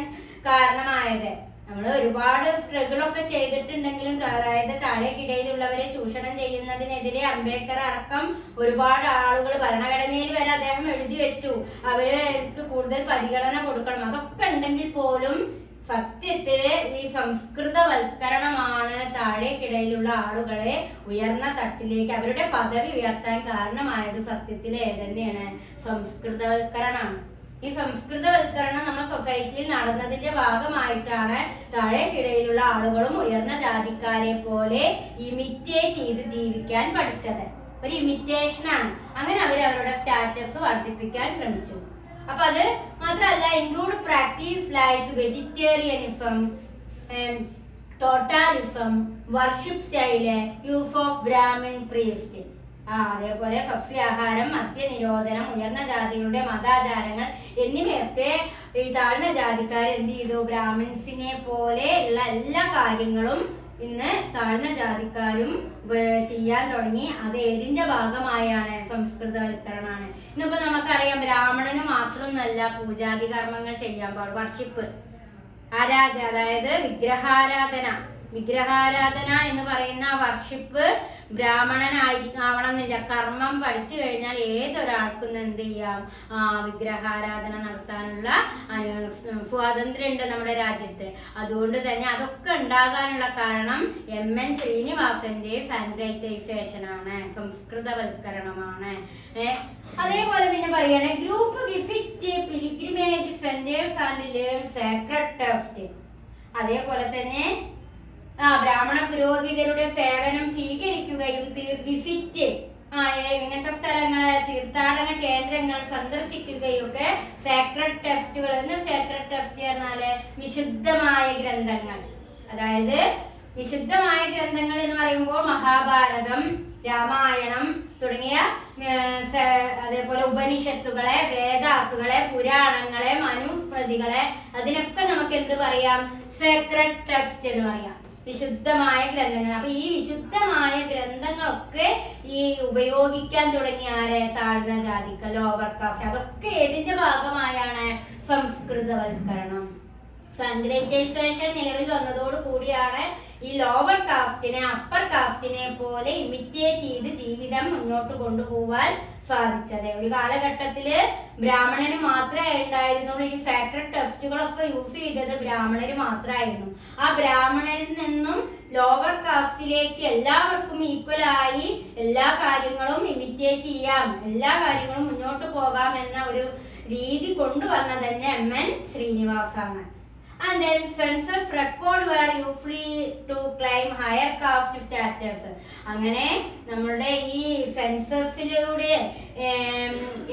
കാരണമായത്. നമ്മൾ ഒരുപാട് സ്ട്രഗിളൊക്കെ ചെയ്തിട്ടുണ്ടെങ്കിലും അതായത് താഴേക്കിടയിലുള്ളവരെ ചൂഷണം ചെയ്യുന്നതിനെതിരെ അംബേദ്കർ അടക്കം ഒരുപാട് ആളുകൾ ഭരണഘടനയിൽ വരെ അദ്ദേഹം എഴുതി വെച്ചു അവർക്ക് കൂടുതൽ പരിഗണന കൊടുക്കണം. അതൊക്കെ ഉണ്ടെങ്കിൽ പോലും സത്യത്തില് ഈ സംസ്കൃതവൽക്കരണമാണ് താഴേക്കിടയിലുള്ള ആളുകളെ ഉയർന്ന തട്ടിലേക്ക് അവരുടെ പദവി ഉയർത്താൻ കാരണമായത്. സത്യത്തില് ഏതന്നെയാണ്? സംസ്കൃതവൽക്കരണമാണ്. ഈ സംസ്കൃതവൽക്കരണം നമ്മുടെ സൊസൈറ്റിയിൽ നടന്നതിന്റെ ഭാഗമായിട്ടാണ് താഴേക്കിടയിലുള്ള ആളുകളും ഉയർന്ന ജാതിക്കാരെ പോലെ ഇമിറ്റേറ്റ് ചെയ്ത് ജീവിക്കാൻ പഠിച്ചത്. ഒരു ഇമിറ്റേഷനാണ്. അങ്ങനെ അവരവരുടെ സ്റ്റാറ്റസ് വർദ്ധിപ്പിക്കാൻ ശ്രമിച്ചു. അപ്പൊ അത് മാത്രമല്ല, include practice like vegetarianism, teetotalism, worship style, use of Brahmin priest. അതേപോലെ സസ്യാഹാരം, മദ്യനിരോധനം, ഉയർന്ന ജാതികളുടെ മതാചാരങ്ങൾ എന്നിവയൊക്കെ ഈ താഴ്ന്ന ജാതിക്കാർ എന്ത് ചെയ്തു? ബ്രാഹ്മിൻസിനെ പോലെ ഉള്ള എല്ലാ കാര്യങ്ങളും ഇന്ന് താഴ്ന്ന ജാതിക്കാരും ചെയ്യാൻ തുടങ്ങി. അത് ഏതിന്റെ ഭാഗമായാണ്? സംസ്കൃതവൽക്കരണമാണ്. ഇന്നിപ്പോ നമുക്കറിയാം, ബ്രാഹ്മണന് മാത്രമൊന്നല്ല പൂജാതി കർമ്മങ്ങൾ ചെയ്യാൻ പാടുള്ളൂ. വർഷിപ്പ്, അതായത് വിഗ്രഹാരാധന എന്ന് പറയുന്ന വർഷിപ്പ് ബ്രാഹ്മണനാവണമെന്നില്ല. കർമ്മം പഠിച്ചു കഴിഞ്ഞാൽ ഏതൊരാൾക്കും എന്ത് ചെയ്യാം? വിഗ്രഹാരാധന നടത്താനുള്ള സ്വാതന്ത്ര്യം ഉണ്ട് നമ്മുടെ രാജ്യത്ത്. അതുകൊണ്ട് തന്നെ അതൊക്കെ ഉണ്ടാകാനുള്ള കാരണം എം.എൻ. ശ്രീനിവാസന്റെ സാനിറ്റൈസേഷൻ ആണ്, സംസ്കൃതവൽക്കരണമാണ്. അതേപോലെ പിന്നെ പറയണേ, group visit pilgrimage centres and learn Sacred text. അതേപോലെ തന്നെ ബ്രാഹ്മണ പുരോഹിതരുടെ സേവനം സ്വീകരിക്കുകയും വിസിറ്റ് ഇങ്ങനത്തെ സ്ഥലങ്ങള്, തീർത്ഥാടന കേന്ദ്രങ്ങൾ സന്ദർശിക്കുകയും ഒക്കെ സേക്രഡ് ടെക്സ്റ്റുകൾ. എന്ന് സേക്രഡ് ടെക്സ്റ്റ് പറഞ്ഞാല് വിശുദ്ധമായ ഗ്രന്ഥങ്ങൾ, അതായത് വിശുദ്ധമായ ഗ്രന്ഥങ്ങൾ എന്ന് പറയുമ്പോൾ മഹാഭാരതം, രാമായണം തുടങ്ങിയ അതേപോലെ ഉപനിഷത്തുകളെ, വേദാസുകളെ, പുരാണങ്ങളെ, മനുസ്മൃതികളെ, അതിനൊക്കെ നമുക്ക് എന്ത് പറയാം? സേക്രഡ് ടെക്സ്റ്റ് എന്ന് പറയാം, വിശുദ്ധമായ ഗ്രന്ഥങ്ങൾ. അപ്പൊ ഈ വിശുദ്ധമായ ഗ്രന്ഥങ്ങളൊക്കെ ഈ ഉപയോഗിക്കാൻ തുടങ്ങിയ ആരെ? താഴ്ന്ന ജാതിക്ക, ലോവർ കാസ്റ്റ്. അതൊക്കെ ഏതിന്റെ ഭാഗമായാണ്? സംസ്കൃതവൽക്കരണം. സാൻഗ്രൈറ്റൈസേഷൻ നിലവിൽ വന്നതോടു കൂടിയാണ് ഈ ലോവർ കാസ്റ്റിനെ അപ്പർ കാസ്റ്റിനെ പോലെ ഇമിറ്റേറ്റ് ചെയ്ത് ജീവിതം മുന്നോട്ട് കൊണ്ടുപോകാൻ സാധിച്ചത്. ഒരു കാലഘട്ടത്തില് ബ്രാഹ്മണന് മാത്രമേ ഉണ്ടായിരുന്നുള്ളൂ. ഈ സാക്രഡ് ടെക്സ്റ്റുകളൊക്കെ യൂസ് ചെയ്തത് ബ്രാഹ്മണര് മാത്രമായിരുന്നു. ആ ബ്രാഹ്മണരിൽ നിന്നും ലോവർ കാസ്റ്റിലേക്ക് എല്ലാവർക്കും ഈക്വലായി എല്ലാ കാര്യങ്ങളും ഇമിറ്റേറ്റ് ചെയ്യാം, എല്ലാ കാര്യങ്ങളും മുന്നോട്ട് പോകാം എന്ന ഒരു രീതി കൊണ്ടുവന്നത് തന്നെ M.N. ശ്രീനിവാസാണ്. And then census record were usually to claim higher caste status. അങ്ങനെ നമ്മളുടെ ഈ സെൻസസിലൂടെ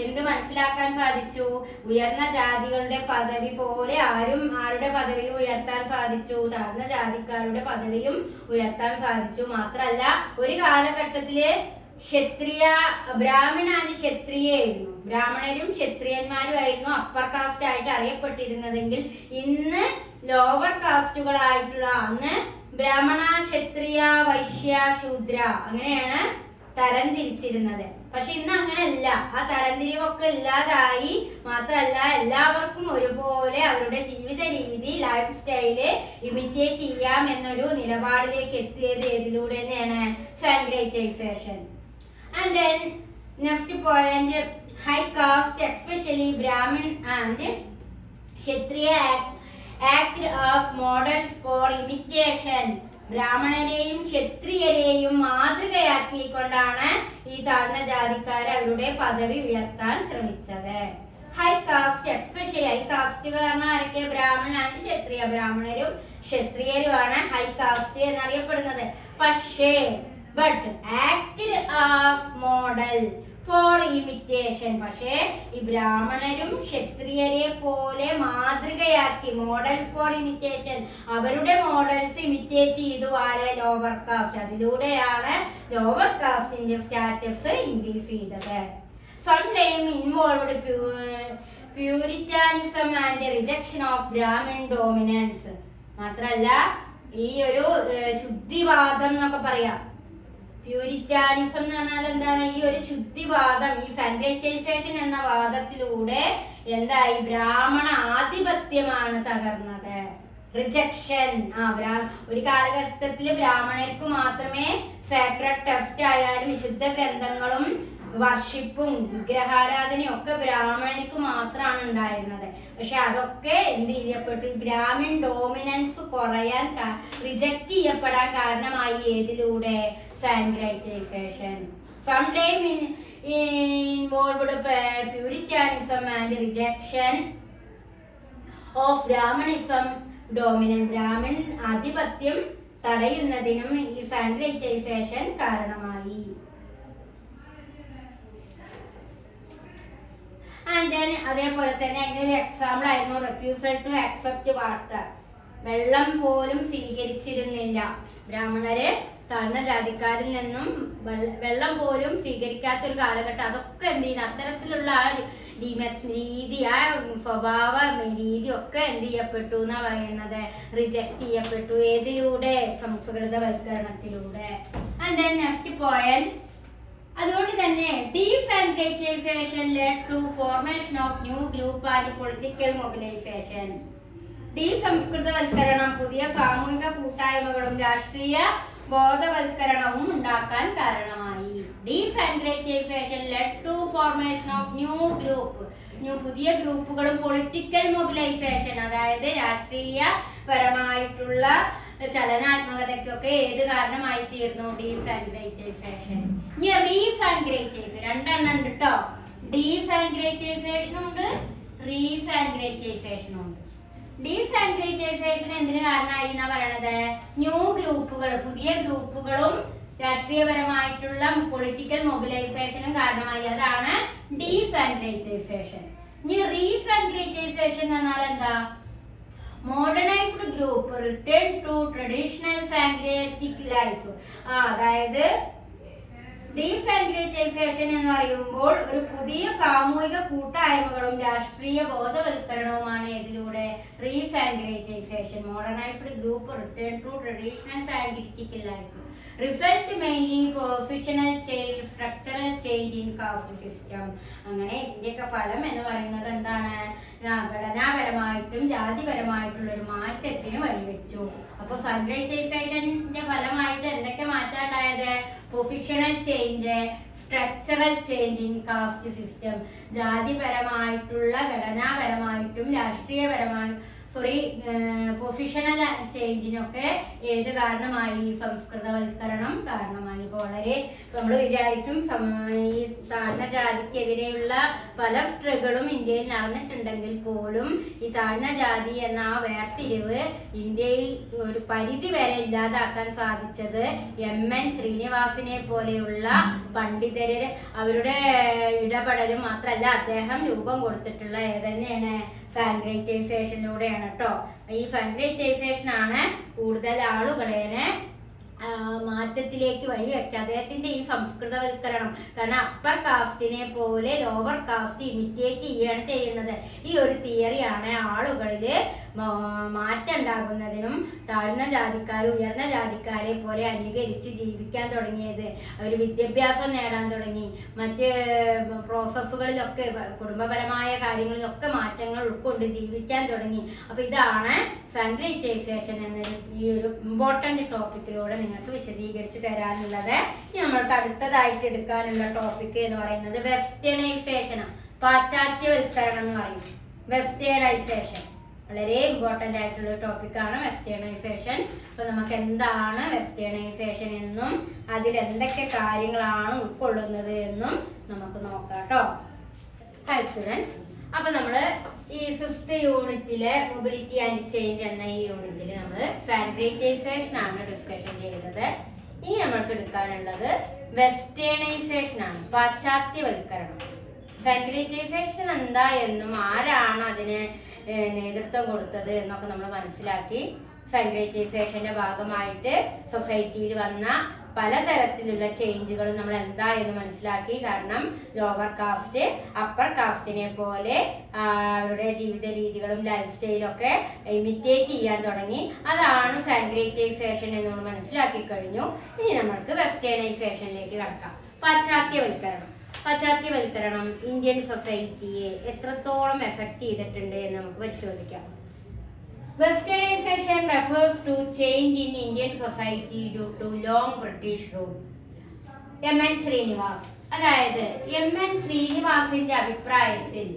എന്ത് മനസ്സിലാക്കാൻ സാധിച്ചു? ഉയർന്ന ജാതികളുടെ പദവി പോലെ ആരുടെ പദവിയും ഉയർത്താൻ സാധിച്ചു? താഴ്ന്ന ജാതിക്കാരുടെ പദവിയും ഉയർത്താൻ സാധിച്ചു. മാത്രല്ല ഒരു കാലഘട്ടത്തില് ബ്രാഹ്മണ ആൻഡ് ക്ഷത്രിയായിരുന്നു. ബ്രാഹ്മണരും ക്ഷത്രിയന്മാരും ആയിരുന്നു അപ്പർ കാസ്റ്റ് ആയിട്ട് അറിയപ്പെട്ടിരുന്നതെങ്കിൽ ഇന്ന് ലോവർ കാസ്റ്റുകളായിട്ടുള്ള അന്ന് ബ്രാഹ്മണ, ക്ഷത്രിയ, വൈശ്യ, ശൂദ്ര അങ്ങനെയാണ് തരംതിരിച്ചിരുന്നത്. പക്ഷെ ഇന്ന് അങ്ങനെയല്ല. ആ തരംതിരിവൊക്കെ ഇല്ലാതായി. മാത്രമല്ല എല്ലാവർക്കും ഒരുപോലെ അവരുടെ ജീവിത രീതി, ലൈഫ് സ്റ്റൈല് ഇമിറ്റേറ്റ് ചെയ്യാം എന്നൊരു നിലപാടിലേക്ക് എത്തിയത് ഏതിലൂടെ തന്നെയാണ്? സാൻഗ്രൈറ്റൈസേഷൻ. And then next point, high caste, especially Brahmin and Kshatriya act as models for imitation. ബ്രാഹ്മണരെയും ക്ഷത്രിയരെയും മാതൃകയാക്കിക്കൊണ്ടാണ് ഈ താഴ്ന്ന ജാതിക്കാർ അവരുടെ പദവി ഉയർത്താൻ ശ്രമിച്ചത്. ഹൈ കാസ്റ്റ്, എക്സ്പെഷ്യലി ഹൈ കാസ്റ്റുകൾ പറഞ്ഞാൽ ആരൊക്കെ? ബ്രാഹ്മണ ആൻഡ് ക്ഷത്രിയ. ബ്രാഹ്മണരും ക്ഷത്രിയരുമാണ് ഹൈ കാസ്റ്റ് എന്നറിയപ്പെടുന്നത്. പക്ഷേ but acted as model for imitation. പക്ഷേ ഈ ബ്രാഹ്മണരും ക്ഷത്രിയരെ പോലെ മാതൃകയാക്കി, മോഡൽസ് ഫോർ ഇമിറ്റേഷൻ, അവരുടെ മോഡൽസ് ഇമിറ്റേറ്റ് ചെയ്തു ആരെ? Lower cast. അതിലൂടെയാണ് ലോവർ കാസ്റ്റിന്റെ സ്റ്റാറ്റസ് ഇൻക്രീസ് ചെയ്തത്. Sometimes involved Puritanism and the rejection of Brahmin dominance. മാത്രല്ല ഈ ഒരു ശുദ്ധിവാദം എന്നൊക്കെ പറയാം. പ്യൂരിറ്റാനിസം എന്ന് പറഞ്ഞാൽ എന്താണ്? ഈ ഒരു ശുദ്ധിവാദം, ഈ സാൻഗ്രൈറ്റൈസേഷൻ എന്ന വാദത്തിലൂടെ എന്തായി? ബ്രാഹ്മണ ആധിപത്യമാണ് തകർന്നത്. റിജക്ഷൻ. ഒരു കാലഘട്ടത്തില് ബ്രാഹ്മണർക്ക് മാത്രമേ സാക്രഡ് ടെക്സ്റ്റ് ആയാലും വിശുദ്ധ ഗ്രന്ഥങ്ങളും വർഷിപ്പും വിഗ്രഹാരാധനയും ഒക്കെ ബ്രാഹ്മണർക്ക് മാത്രമാണ് ഉണ്ടായിരുന്നത്. പക്ഷെ അതൊക്കെ എന്ത് ചെയ്യപ്പെട്ടു? ബ്രാഹ്മിൺ ഡോമിനൻസ് കുറയാൻ, റിജക്ട് ചെയ്യപ്പെടാൻ കാരണമായി ഏതിലൂടെ? സാൻഗ്രൈറ്റൈസേഷൻ. Sometimes involved Puritanism and rejection of Brahmanism dominant. Brahmin ആധിപത്യം തടയുന്നതിനും ഈ സാൻഗ്രൈറ്റൈസേഷൻ കാരണമായി. And then അതേപോലെ തന്നെ അതിനൊരു എക്സാമ്പിൾ ആയിരുന്നു refusal to accept water. വെള്ളം പോലും സ്വീകരിച്ചിരുന്നില്ല ബ്രാഹ്മണര്. താഴ്ന്ന ജാതിക്കാരിൽ നിന്നും വെള്ളം പോലും സ്വീകരിക്കാത്തൊരു കാലഘട്ടം. അതൊക്കെ എന്ത് ചെയ്യുന്നു? അത്തരത്തിലുള്ള ആ രീതി, ആ സ്വഭാവ രീതി ഒക്കെ എന്ത് ചെയ്യപ്പെട്ടു എന്നാ പറയുന്നത്? റിജക്ട് ചെയ്യപ്പെട്ടു. ഏതിലൂടെ? സംസ്കൃതവൽക്കരണത്തിലൂടെ. And then next point, അതുകൊണ്ട് തന്നെ ഡീസാൻഗ്രൈറ്റൈസേഷൻ led to formation of new group and political mobilization. സംസ്കൃതവൽക്കരണം പുതിയ സാമൂഹിക കൂട്ടായ്മകളും രാഷ്ട്രീയ ബോധവൽക്കരണവും ഉണ്ടാക്കാൻ കാരണമായി. ഡീസാൻഗ്രൈറ്റൈസേഷൻ led to formation of new group, പുതിയ ഗ്രൂപ്പുകളും പൊളിറ്റിക്കൽ മൊബിലൈസേഷൻ, അതായത് രാഷ്ട്രീയപരമായിട്ടുള്ള ചലനാത്മകതയ്ക്കൊക്കെ ഏത് കാരണമായി തീർന്നു? ഡീസാൻഗ്രൈറ്റൈസേഷൻ. ഇനി റീസാൻഗ്രൈറ്റൈസേഷൻ രണ്ടെണ്ണം ഉണ്ട് കേട്ടോ. ഡീസാൻഗ്രൈറ്റൈസേഷനും ഉണ്ട്, റീസാൻഗ്രൈറ്റൈസേഷനും ഉണ്ട്. ഡീസാൻഗ്രൈറ്റൈസേഷൻ എന്തിനു കാരണമായി എന്നാ പറയണത്? ന്യൂ ഗ്രൂപ്പുകൾ, പുതിയ ഗ്രൂപ്പുകളും രാഷ്ട്രീയപരമായിട്ടുള്ള പൊളിറ്റിക്കൽ മൊബിലൈസേഷനും കാരണമായി. അതാണ് ഡീസാൻഗ്രൈറ്റൈസേഷൻ. ഇനി റീസാൻഗ്രൈറ്റൈസേഷൻ എന്ന് പറഞ്ഞാൽ എന്താ? Modernised group return to traditional Sanskritic life. അതായത് ഡീസാങ്ക്രിറ്റൈസേഷൻ എന്ന് പറയുമ്പോൾ ഒരു പുതിയ സാമൂഹിക കൂട്ടായ്മകളും രാഷ്ട്രീയ ബോധവൽക്കരണവുമാണ് ഇതിലൂടെ resanskritisation. Modernised group return to traditional Sanskritic life. Result mainly professional change, structural change in caste system. അങ്ങനെ ഇതിന്റെയൊക്കെ ഫലം എന്ന് പറയുന്നത് എന്താണ്? ഘടനാപരമായിട്ടും ജാതിപരമായിട്ടുള്ള ഒരു മാറ്റത്തിന് വഴിവെച്ചു. അപ്പൊ സാങ്ക്രിറ്റൈസേഷന്റെ ഫലമായിട്ട് എന്തൊക്കെ മാറ്റം ഉണ്ടായത്? Positional change, structural change in caste system. ജാതിപരമായിട്ടുള്ള ഘടനാപരമായിട്ടും രാഷ്ട്രീയപരമായും പൊസിഷണൽ ചേഞ്ചിനൊക്കെ ഏത് കാരണമായി? സംസ്കൃതവൽക്കരണം കാരണമായി. ഇപ്പോൾ വളരെ നമ്മൾ വിചാരിക്കും ഈ താഴ്ന്ന ജാതിക്കെതിരെയുള്ള പല സ്ട്രഗിളും ഇന്ത്യയിൽ നടന്നിട്ടുണ്ടെങ്കിൽ പോലും ഈ താഴ്ന്ന ജാതി എന്ന ആ വേർതിരിവ് ഇന്ത്യയിൽ ഒരു പരിധി വരെ ഇല്ലാതാക്കാൻ സാധിച്ചത് എം.എൻ. ശ്രീനിവാസിനെ പോലെയുള്ള പണ്ഡിതര് അവരുടെ ഇടപെടലും മാത്രമല്ല, അദ്ദേഹം രൂപം കൊടുത്തിട്ടുള്ള ഏതന്നെയാണ് സാങ്ക്രിറ്റൈസേഷനിലൂടെയാണ് കേട്ടോ. ഈ സാങ്ക്രിറ്റൈസേഷൻ ആണ് കൂടുതൽ ആളുകളെ മാറ്റത്തിലേക്ക് വഴിവെക്കുക. അദ്ദേഹത്തിന്റെ ഈ സംസ്കൃതവൽക്കരണം, കാരണം അപ്പർ കാസ്റ്റിനെ പോലെ ലോവർ കാസ്റ്റ് ഇമിറ്റേറ്റ് ചെയ്യുകയാണ് ചെയ്യുന്നത്. ഈ ഒരു തിയറിയാണ് ആളുകളിൽ മാറ്റം ഉണ്ടാകുന്നതിനും താഴ്ന്ന ജാതിക്കാർ ഉയർന്ന ജാതിക്കാരെ പോലെ അനുകരിച്ച് ജീവിക്കാൻ തുടങ്ങിയത്. അവർ വിദ്യാഭ്യാസം നേടാൻ തുടങ്ങി, മറ്റ് പ്രോസസ്സുകളിലൊക്കെ കുടുംബപരമായ കാര്യങ്ങളിലൊക്കെ മാറ്റങ്ങൾ ഉൾക്കൊണ്ട് ജീവിക്കാൻ തുടങ്ങി. അപ്പൊ ഇതാണ് സാങ്ക്രിറ്റൈസേഷൻ എന്ന ഈ ഒരു ഇമ്പോർട്ടന്റ് ടോപ്പിക്കിലൂടെ നിങ്ങൾക്ക് വിശദീകരിച്ചു തരാനുള്ളത്. ഇനി നമ്മൾക്ക് അടുത്തതായിട്ട് എടുക്കാനുള്ള ടോപ്പിക് എന്ന് പറയുന്നത് വെസ്റ്റേണൈസേഷൻ, പാശ്ചാത്യവൽക്കരണം എന്ന് പറയും. വെസ്റ്റേണൈസേഷൻ വളരെ ഇമ്പോർട്ടന്റ് ആയിട്ടുള്ള ടോപ്പിക്കാണ് വെസ്റ്റേണൈസേഷൻ. അപ്പൊ നമുക്ക് എന്താണ് വെസ്റ്റേണൈസേഷൻ എന്നും അതിൽ എന്തൊക്കെ കാര്യങ്ങളാണ് ഉൾക്കൊള്ളുന്നത് എന്നും നമുക്ക് നോക്കാം കേട്ടോ. ഹായ് സ്റ്റുഡൻസ്, അപ്പൊ നമ്മള് ഈ 5th യൂണിറ്റിലെ മൊബിലിറ്റി ആൻഡ് ചേഞ്ച് എന്ന ഈ യൂണിറ്റിൽ നമ്മൾ സാങ്ക്രിറ്റൈസേഷൻ ആണ് ഡിസ്കഷൻ ചെയ്തത്. ഇനി നമ്മൾക്ക് എടുക്കാനുള്ളത് വെസ്റ്റേണൈസേഷൻ ആണ്, പാശ്ചാത്യവൽക്കരണം. സാങ്ക്രിറ്റൈസേഷൻ എന്താ എന്നും ആരാണ് അതിന് നേതൃത്വം കൊടുത്തത് എന്നൊക്കെ നമ്മൾ മനസ്സിലാക്കി. സാങ്ക്രിറ്റൈസേഷന്റെ ഭാഗമായിട്ട് സൊസൈറ്റിയിൽ വന്ന പലതരത്തിലുള്ള ചേഞ്ചുകളും നമ്മൾ എന്താ എന്ന് മനസ്സിലാക്കി. കാരണം ലോവർ കാസ്റ്റ് അപ്പർ കാസ്റ്റിനെ പോലെ അവരുടെ ജീവിത രീതികളും ലൈഫ് സ്റ്റൈലും ഒക്കെ ഇമിറ്റേറ്റ് ചെയ്യാൻ തുടങ്ങി. അതാണ് സാങ്ക്രിറ്റൈസേഷൻ എന്ന് നമ്മൾ മനസ്സിലാക്കി കഴിഞ്ഞു. ഇനി നമ്മൾക്ക് വെസ്റ്റേണൈസേഷനിലേക്ക് കടക്കാം. പാശ്ചാത്യവൽക്കരണം. പാശ്ചാത്യവൽക്കരണം ഇന്ത്യൻ സൊസൈറ്റിയെ എത്രത്തോളം എഫക്ട് ചെയ്തിട്ടുണ്ട് എന്ന് നമുക്ക് പരിശോധിക്കാം. Westernization refers to change in Indian society due to long British rule. എം.എൻ. Srinivas, അതായത് എം.എൻ. ശ്രീനിവാസിന്റെ അഭിപ്രായത്തിൽ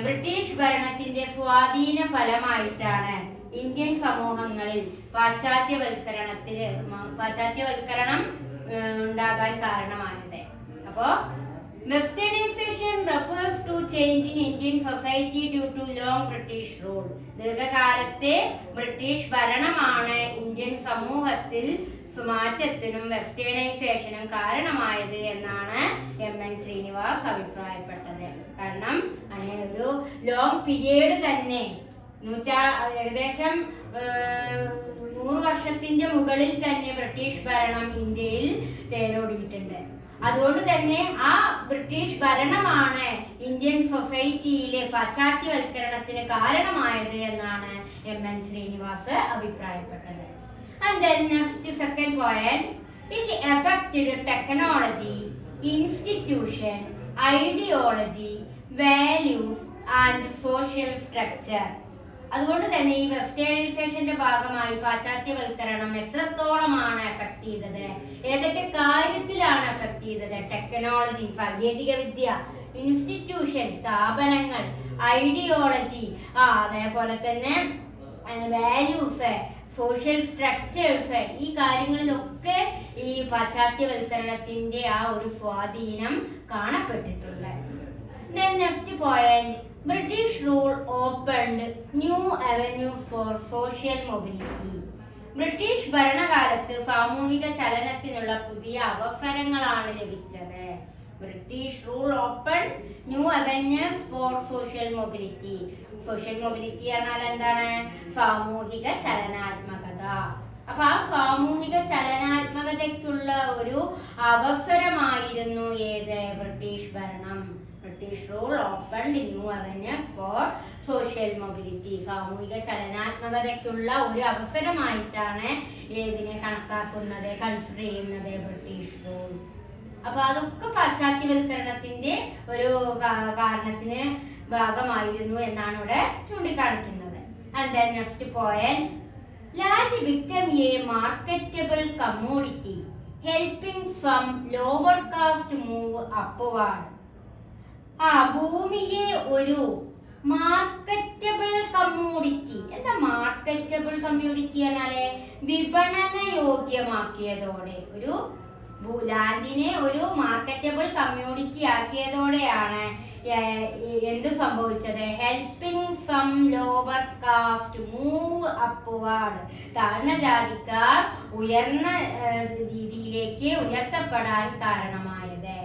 ബ്രിട്ടീഷ് ഭരണത്തിന്റെ സ്വാധീന ഫലമായിട്ടാണ് ഇന്ത്യൻ സമൂഹങ്ങളിൽ പാശ്ചാത്യവൽക്കരണം ഉണ്ടാകാൻ കാരണമായത്. അപ്പോ Westernization refers to change in Indian society due to long British rule. ദീർഘകാലത്തെ ബ്രിട്ടീഷ് ഭരണമാണ് ഇന്ത്യൻ സമൂഹത്തിൽ മാറ്റത്തിനും വെസ്റ്റേണൈസേഷനും കാരണമായത് എന്നാണ് എം.എൻ. ശ്രീനിവാസ് അഭിപ്രായപ്പെട്ടത്. കാരണം അങ്ങനെ ഒരു ലോങ് പീരീഡ് തന്നെ ഏകദേശം 100 വർഷത്തിന്റെ മുകളിൽ തന്നെ ബ്രിട്ടീഷ് ഭരണം ഇന്ത്യയിൽ തേരോടിയിട്ടുണ്ട്. അതുകൊണ്ട് തന്നെ ആ ബ്രിട്ടീഷ് ഭരണമാണ് ഇന്ത്യൻ സൊസൈറ്റിയിലെ പാശ്ചാത്യവൽക്കരണത്തിന് കാരണമായത് എന്നാണ് എം.എൻ. ശ്രീനിവാസ് അഭിപ്രായപ്പെട്ടത്. And then next second point, it affected technology, institution, ideology, values and social structure. അതുകൊണ്ട് തന്നെ ഈ വെസ്റ്റേണൈസേഷന്റെ ഭാഗമായി പാശ്ചാത്യവൽക്കരണം എത്രത്തോളമാണ് എഫക്ട് ചെയ്തത്, ഏതൊക്കെ കാര്യത്തിലാണ് എഫക്ട് ചെയ്തത്? ടെക്നോളജി, സാങ്കേതിക വിദ്യ, ഇൻസ്റ്റിറ്റ്യൂഷൻ, സ്ഥാപനങ്ങൾ, ഐഡിയോളജി, അതേപോലെ തന്നെ വാല്യൂസ്, സോഷ്യൽ സ്ട്രക്ചേഴ്സ്, ഈ കാര്യങ്ങളിലൊക്കെ ഈ പാശ്ചാത്യവൽക്കരണത്തിന്റെ ആ ഒരു സ്വാധീനം കാണപ്പെട്ടിട്ടുണ്ട്. Then next point, British rule opened new avenues for social mobility. British ഭരണകാലത്ത് സാമൂഹിക ചലനത്തിനുള്ള പുതിയ അവസരങ്ങളാണ് ലഭിച്ചത്. British rule open new avenues for social mobility. Social mobility പറഞ്ഞാൽ എന്താണ്? സാമൂഹിക ചലനാത്മകത. അപ്പൊ ആ സാമൂഹിക ചലനാത്മകതയ്ക്കുള്ള ഒരു അവസരമായിരുന്നു ഏത്? ബ്രിട്ടീഷ് ഭരണം. British rule open new avenues for social mobility. സാമൂഹിക ചലനാത്മകതയ്ക്കുള്ള ഒരു അവസരമായിട്ടാണ് ഏതിനെ കണക്കാക്കുന്നത്, കൺസിഡർ ചെയ്യുന്നത്? British rule. അപ്പൊ അതൊക്കെ പാശ്ചാത്യവൽക്കരണത്തിന്റെ ഒരു കാരണത്തിന് ഭാഗമായിരുന്നു എന്നാണ് ഇവിടെ ചൂണ്ടിക്കാണിക്കുന്നത്. And then next point, land became a marketable commodity, helping some lower caste move upward. ഭൂമിയെ ഒരു മാർക്കറ്റബിൾ കമ്മോഡിറ്റി. എന്താ മാർക്കറ്റബിൾ കമ്മോഡിറ്റി പറഞ്ഞാല്? വിപണന യോഗ്യമാക്കിയതോടെ, ഒരു ലാൻഡിനെ ഒരു മാർക്കറ്റബിൾ കമ്മ്യൂണിറ്റി ആക്കിയതോടെയാണ് എന്ത് സംഭവിച്ചത്? Helping some lower caste move upward. താഴ്ന്ന ജാതിക്കാർ ഉയർന്ന രീതിയിലേക്ക് ഉയർത്തപ്പെടാൻ കാരണമായത്.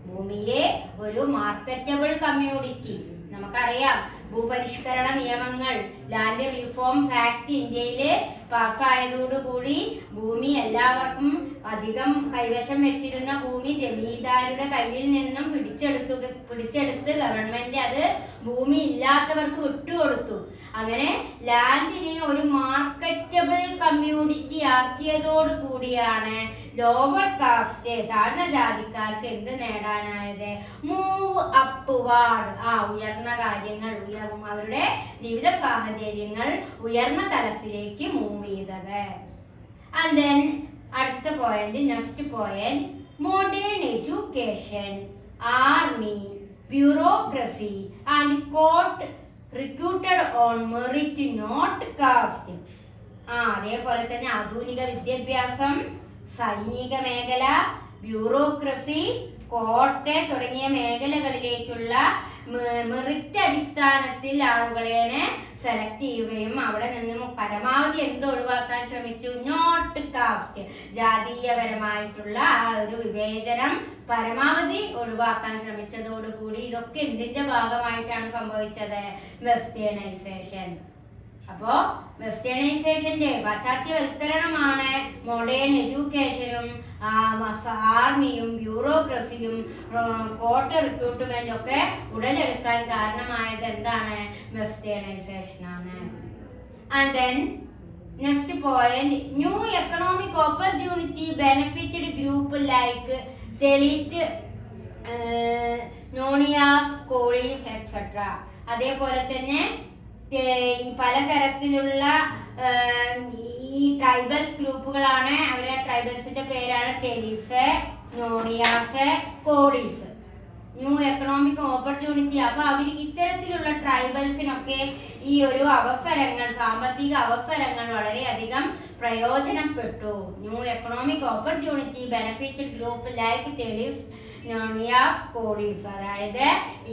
ഭൂമിയെ ഒരു മാർക്കറ്റബിൾ കമ്മ്യൂണിറ്റി. നമുക്കറിയാം, ഭൂപരിഷ്കരണ നിയമങ്ങൾ, ലാൻഡ് റിഫോംസ് ആക്ട് ഇന്ത്യയില് പാസ്സായതോടുകൂടി ഭൂമി എല്ലാവർക്കും അധികം കൈവശം വെച്ചിരുന്ന ഭൂമി ജമീന്ദാരുടെ കയ്യിൽ നിന്നും പിടിച്ചെടുത്ത് ഗവൺമെന്റ് അത് ഭൂമി ഇല്ലാത്തവർക്ക് വിട്ടുകൊടുത്തു. അങ്ങനെ ലാൻഡിനെ ഒരു മാർക്കറ്റബിൾ കമ്മ്യൂണിറ്റി ആക്കിയതോടു കൂടിയാണ് ലോവർ കാസ്റ്റ്, താഴ്ന്ന ജാതിക്കാർക്ക് എന്ത് നേടാനായത്? Move upward. ഉയർന്ന കാര്യങ്ങൾ, അവരുടെ ജീവിത സാഹചര്യങ്ങൾ ഉയർന്ന തലത്തിലേക്ക് മൂവ് ചെയ്തത്. ആൻഡ് ദെൻ അടുത്ത point, next point, modern education, army, bureaucracy and court recruited on merit not caste. അതേപോലെ തന്നെ ആധുനിക വിദ്യാഭ്യാസം, സൈനിക മേഖല, ബ്യൂറോക്രസി, കോർട്ട് തുടങ്ങിയ മേഖലകളിലേക്കുള്ള മെറിറ്റ് അടിസ്ഥാനത്തിൽ ആളുകളെ സെലക്ട് ചെയ്യുകയും അവിടെ നിന്നും പരമാവധി എന്ത് ഒഴിവാക്കാൻ ശ്രമിച്ചു? നോട്ട് കാസ്റ്റ്, ജാതീയപരമായിട്ടുള്ള ആ ഒരു വിവേചനം പരമാവധി ഒഴിവാക്കാൻ ശ്രമിച്ചതോടുകൂടി ഇതൊക്കെ എന്തിന്റെ ഭാഗമായിട്ടാണ് സംഭവിച്ചത്? വെസ്റ്റേണൈസേഷൻ. അപ്പോ വെസ്റ്റേണൈസേഷന്റെ പാശ്ചാത്യവൽക്കരണമാണ് മോഡേൺ എഡ്യൂക്കേഷനും ആർമിയും ബ്യൂറോക്രസിയും കോർട്ട് റിക്രൂട്ട്മെന്റും ഒക്കെ ഉടലെടുക്കാൻ കാരണമായത് എന്താണ്? വെസ്റ്റേണൈസേഷൻ ആണ്. And then next point, new economic opportunity benefited group like Dalit, Nonias, Kolis etcetera. അതേപോലെ തന്നെ പലതരത്തിലുള്ള ഈ ട്രൈബൽസ് ഗ്രൂപ്പുകളാണ്. അവരുടെ ട്രൈബൽസിന്റെ പേരാണ് Telis, Nonias, Kodis. New economic opportunity. അപ്പൊ അവർക്ക് ഇത്തരത്തിലുള്ള ട്രൈബൽസിനൊക്കെ ഈ ഒരു അവസരങ്ങൾ, സാമ്പത്തിക അവസരങ്ങൾ വളരെയധികം പ്രയോജനപ്പെട്ടു. New economic opportunity benefited group like Telis, Nonias, Kodis. അതായത്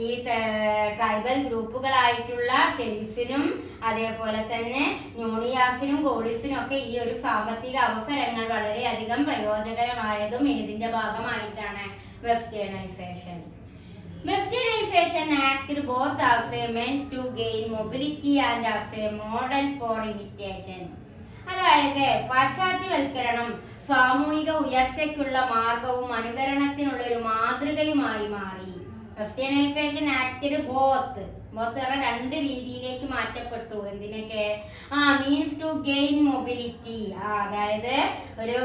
ഈ ട്രൈബൽ ഗ്രൂപ്പുകളായിട്ടുള്ള ടെലീസിനും അതേപോലെ തന്നെ നോണിയാസിനും കോഡീസിനും ഒക്കെ ഈ ഒരു സാമ്പത്തിക അവസരങ്ങൾ വളരെയധികം പ്രയോജനകരമായതും ഇതിന്റെ ഭാഗമായിട്ടാണ് westernisation. Westernization acted both as a means to gain mobility and as a model for imitation. അതായത് പാശ്ചാത്യവൽക്കരണം സാമൂഹിക ഉയർച്ചയ്ക്കുള്ള മാർഗവും അനുകരണത്തിനുള്ള ഒരു മാതൃകയുമായി മാറി. വെസ്റ്റേണൈസേഷൻ ആക്ടഡ് ബോത്ത് രണ്ട് രീതിയിലേക്ക് മാറ്റപ്പെട്ടു. എന്തിനൊക്കെ? മീൻസ് ടു ഗെയിൻ മൊബിലിറ്റി, അതായത് ഒരു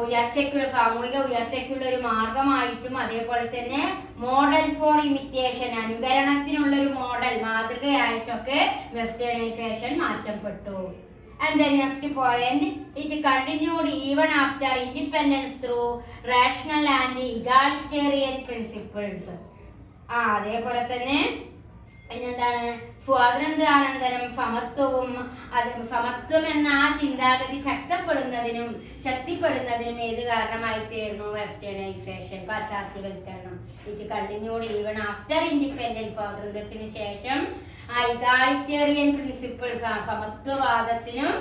ഉയർച്ചയ്ക്കുള്ള, സാമൂഹിക ഉയർച്ചയ്ക്കുള്ള ഒരു മാർഗമായിട്ടും അതേപോലെ തന്നെ മോഡൽ ഫോർ ഇമിറ്റേഷൻ, അനുകരണത്തിനുള്ള ഒരു മോഡൽ, മാതൃകയായിട്ടൊക്കെ വെസ്റ്റേണൈസേഷൻ മാറ്റപ്പെട്ടു. And then next point, it continued even after independence through rational and egalitarian principles. അതേപോലെ തന്നെ എന്താണ്? സ്വാതന്ത്ര്യാനന്തരം സമത്വം എന്ന ആ ചിന്താഗതി ശക്തിപ്പെടുന്നതിനും ഏത് കാരണമായി തീർന്നു? വെസ്റ്റേണൈസേഷൻ, പാശ്ചാത്യവൽക്കരണം. ഇത് കണ്ടിന്യൂഡ് ഈവൻ ആഫ്റ്റർ ഇൻഡിപെൻഡൻസ്, സ്വാതന്ത്ര്യത്തിന് ശേഷം ഇഗാളിറ്റേറിയൻ പ്രിൻസിപ്പിൾസ്, സമത്വവാദത്തിനും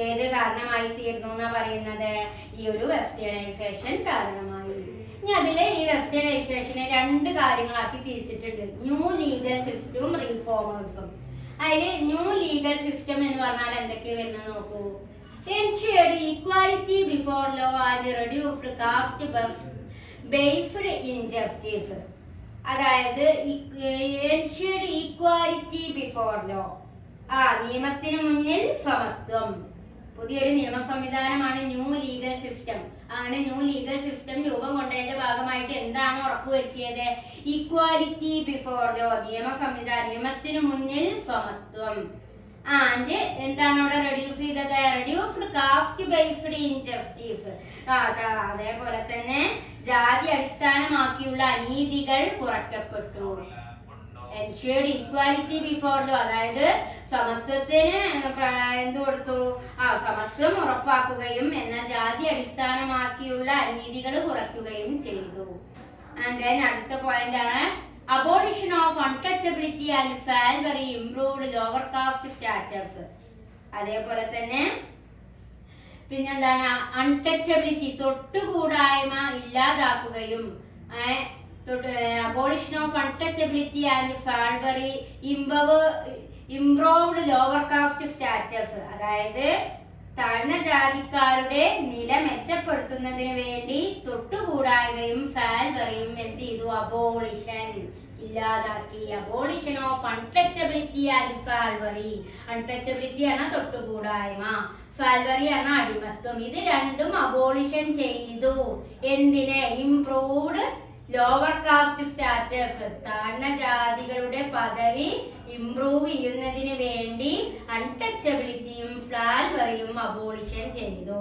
ഏത് കാരണമായി തീർന്നു എന്നാ പറയുന്നത്? ഈ ഒരു വെസ്റ്റേണൈസേഷൻ കാരണമായി. ഇനി അതില് ഈ വെസ്റ്റേണൈസേഷനെ 2 കാര്യങ്ങളാക്കി തിരിച്ചിട്ടുണ്ട്, ന്യൂ ലീഗൽ സിസ്റ്റവും റീഫോമേഴ്സും. അതില് ന്യൂ ലീഗൽ സിസ്റ്റം എന്ന് പറഞ്ഞാൽ എന്തൊക്കെയാ വരുന്നത് നോക്കൂ. Ensured equality before law and reduced caste based injustice. അതായത് എൻഷുർഡ് ഈക്വാലിറ്റി ബിഫോർ ലോ, നിയമത്തിന് മുന്നിൽ സമത്വം. പുതിയൊരു നിയമ സംവിധാനമാണ് ന്യൂ ലീഗൽ സിസ്റ്റം. അങ്ങനെ ന്യൂ ലീഗൽ സിസ്റ്റം രൂപം കൊണ്ടതിന്റെ ഭാഗമായിട്ട് എന്താണ് ഉറപ്പുവരുത്തിയത്? ഈക്വാലിറ്റി ബിഫോർ ലോ, നിയമത്തിന് മുന്നിൽ സമത്വം. ആൻഡ് എന്താണ് അവിടെ റെഡ്യൂസ് ചെയ്തത്? Reduced caste based injustice. അതേപോലെ തന്നെ ജാതി അടിസ്ഥാനമാക്കിയുള്ള അനീതികൾ കുറയ്ക്കപ്പെട്ടു. എൻഷുർഡ് ഈക്വാലിറ്റി ബിഫോർ ലോ, അതായത് സമത്വത്തിന് എന്ത് കൊടുത്തു? സമത്വം ഉറപ്പാക്കുകയും എന്നാൽ ജാതി അടിസ്ഥാനമാക്കിയുള്ള അനീതികൾ കുറയ്ക്കുകയും ചെയ്തു. ആൻഡ് ദെൻ അടുത്ത പോയിന്റ് ആണ് abolition of untouchability and salary improved lower cast status. അതേപോലെ തന്നെ പിന്നെന്താണ്? അൺടച്ചബിലിറ്റി, തൊട്ടുകൂടായ്മ ഇല്ലാതാക്കുകയും, abolition of untouchability and salary improved lower caste status. അതായത് താഴ്ന്ന ജാതിക്കാരുടെ നില മെച്ചപ്പെടുത്തുന്നതിന് വേണ്ടി തൊട്ടുകൂടായ്മയും സാലറിയും എന്ത് ചെയ്തു? അബോളിഷൻ, ഇല്ലാതാക്കി. Abolition of untouchability and salary. Untouchability ആണ് തൊട്ടുകൂടായ്മ, സാലറി ആണ് അടിമത്വം. ഇത് രണ്ടും അബോളിഷൻ ചെയ്തു. എന്തിന്? ഇംപ്രൂവ്ഡ് ലോവർ കാസ്റ്റ് സ്റ്റാറ്റസ്, താഴ്ന്ന ജാതികളുടെ പദവി ഇംപ്രൂവ് ചെയ്യുന്നതിന് വേണ്ടി അൺടച്ചബിലിറ്റിയും സാലറിയും അബോളിഷൻ ചെയ്തു.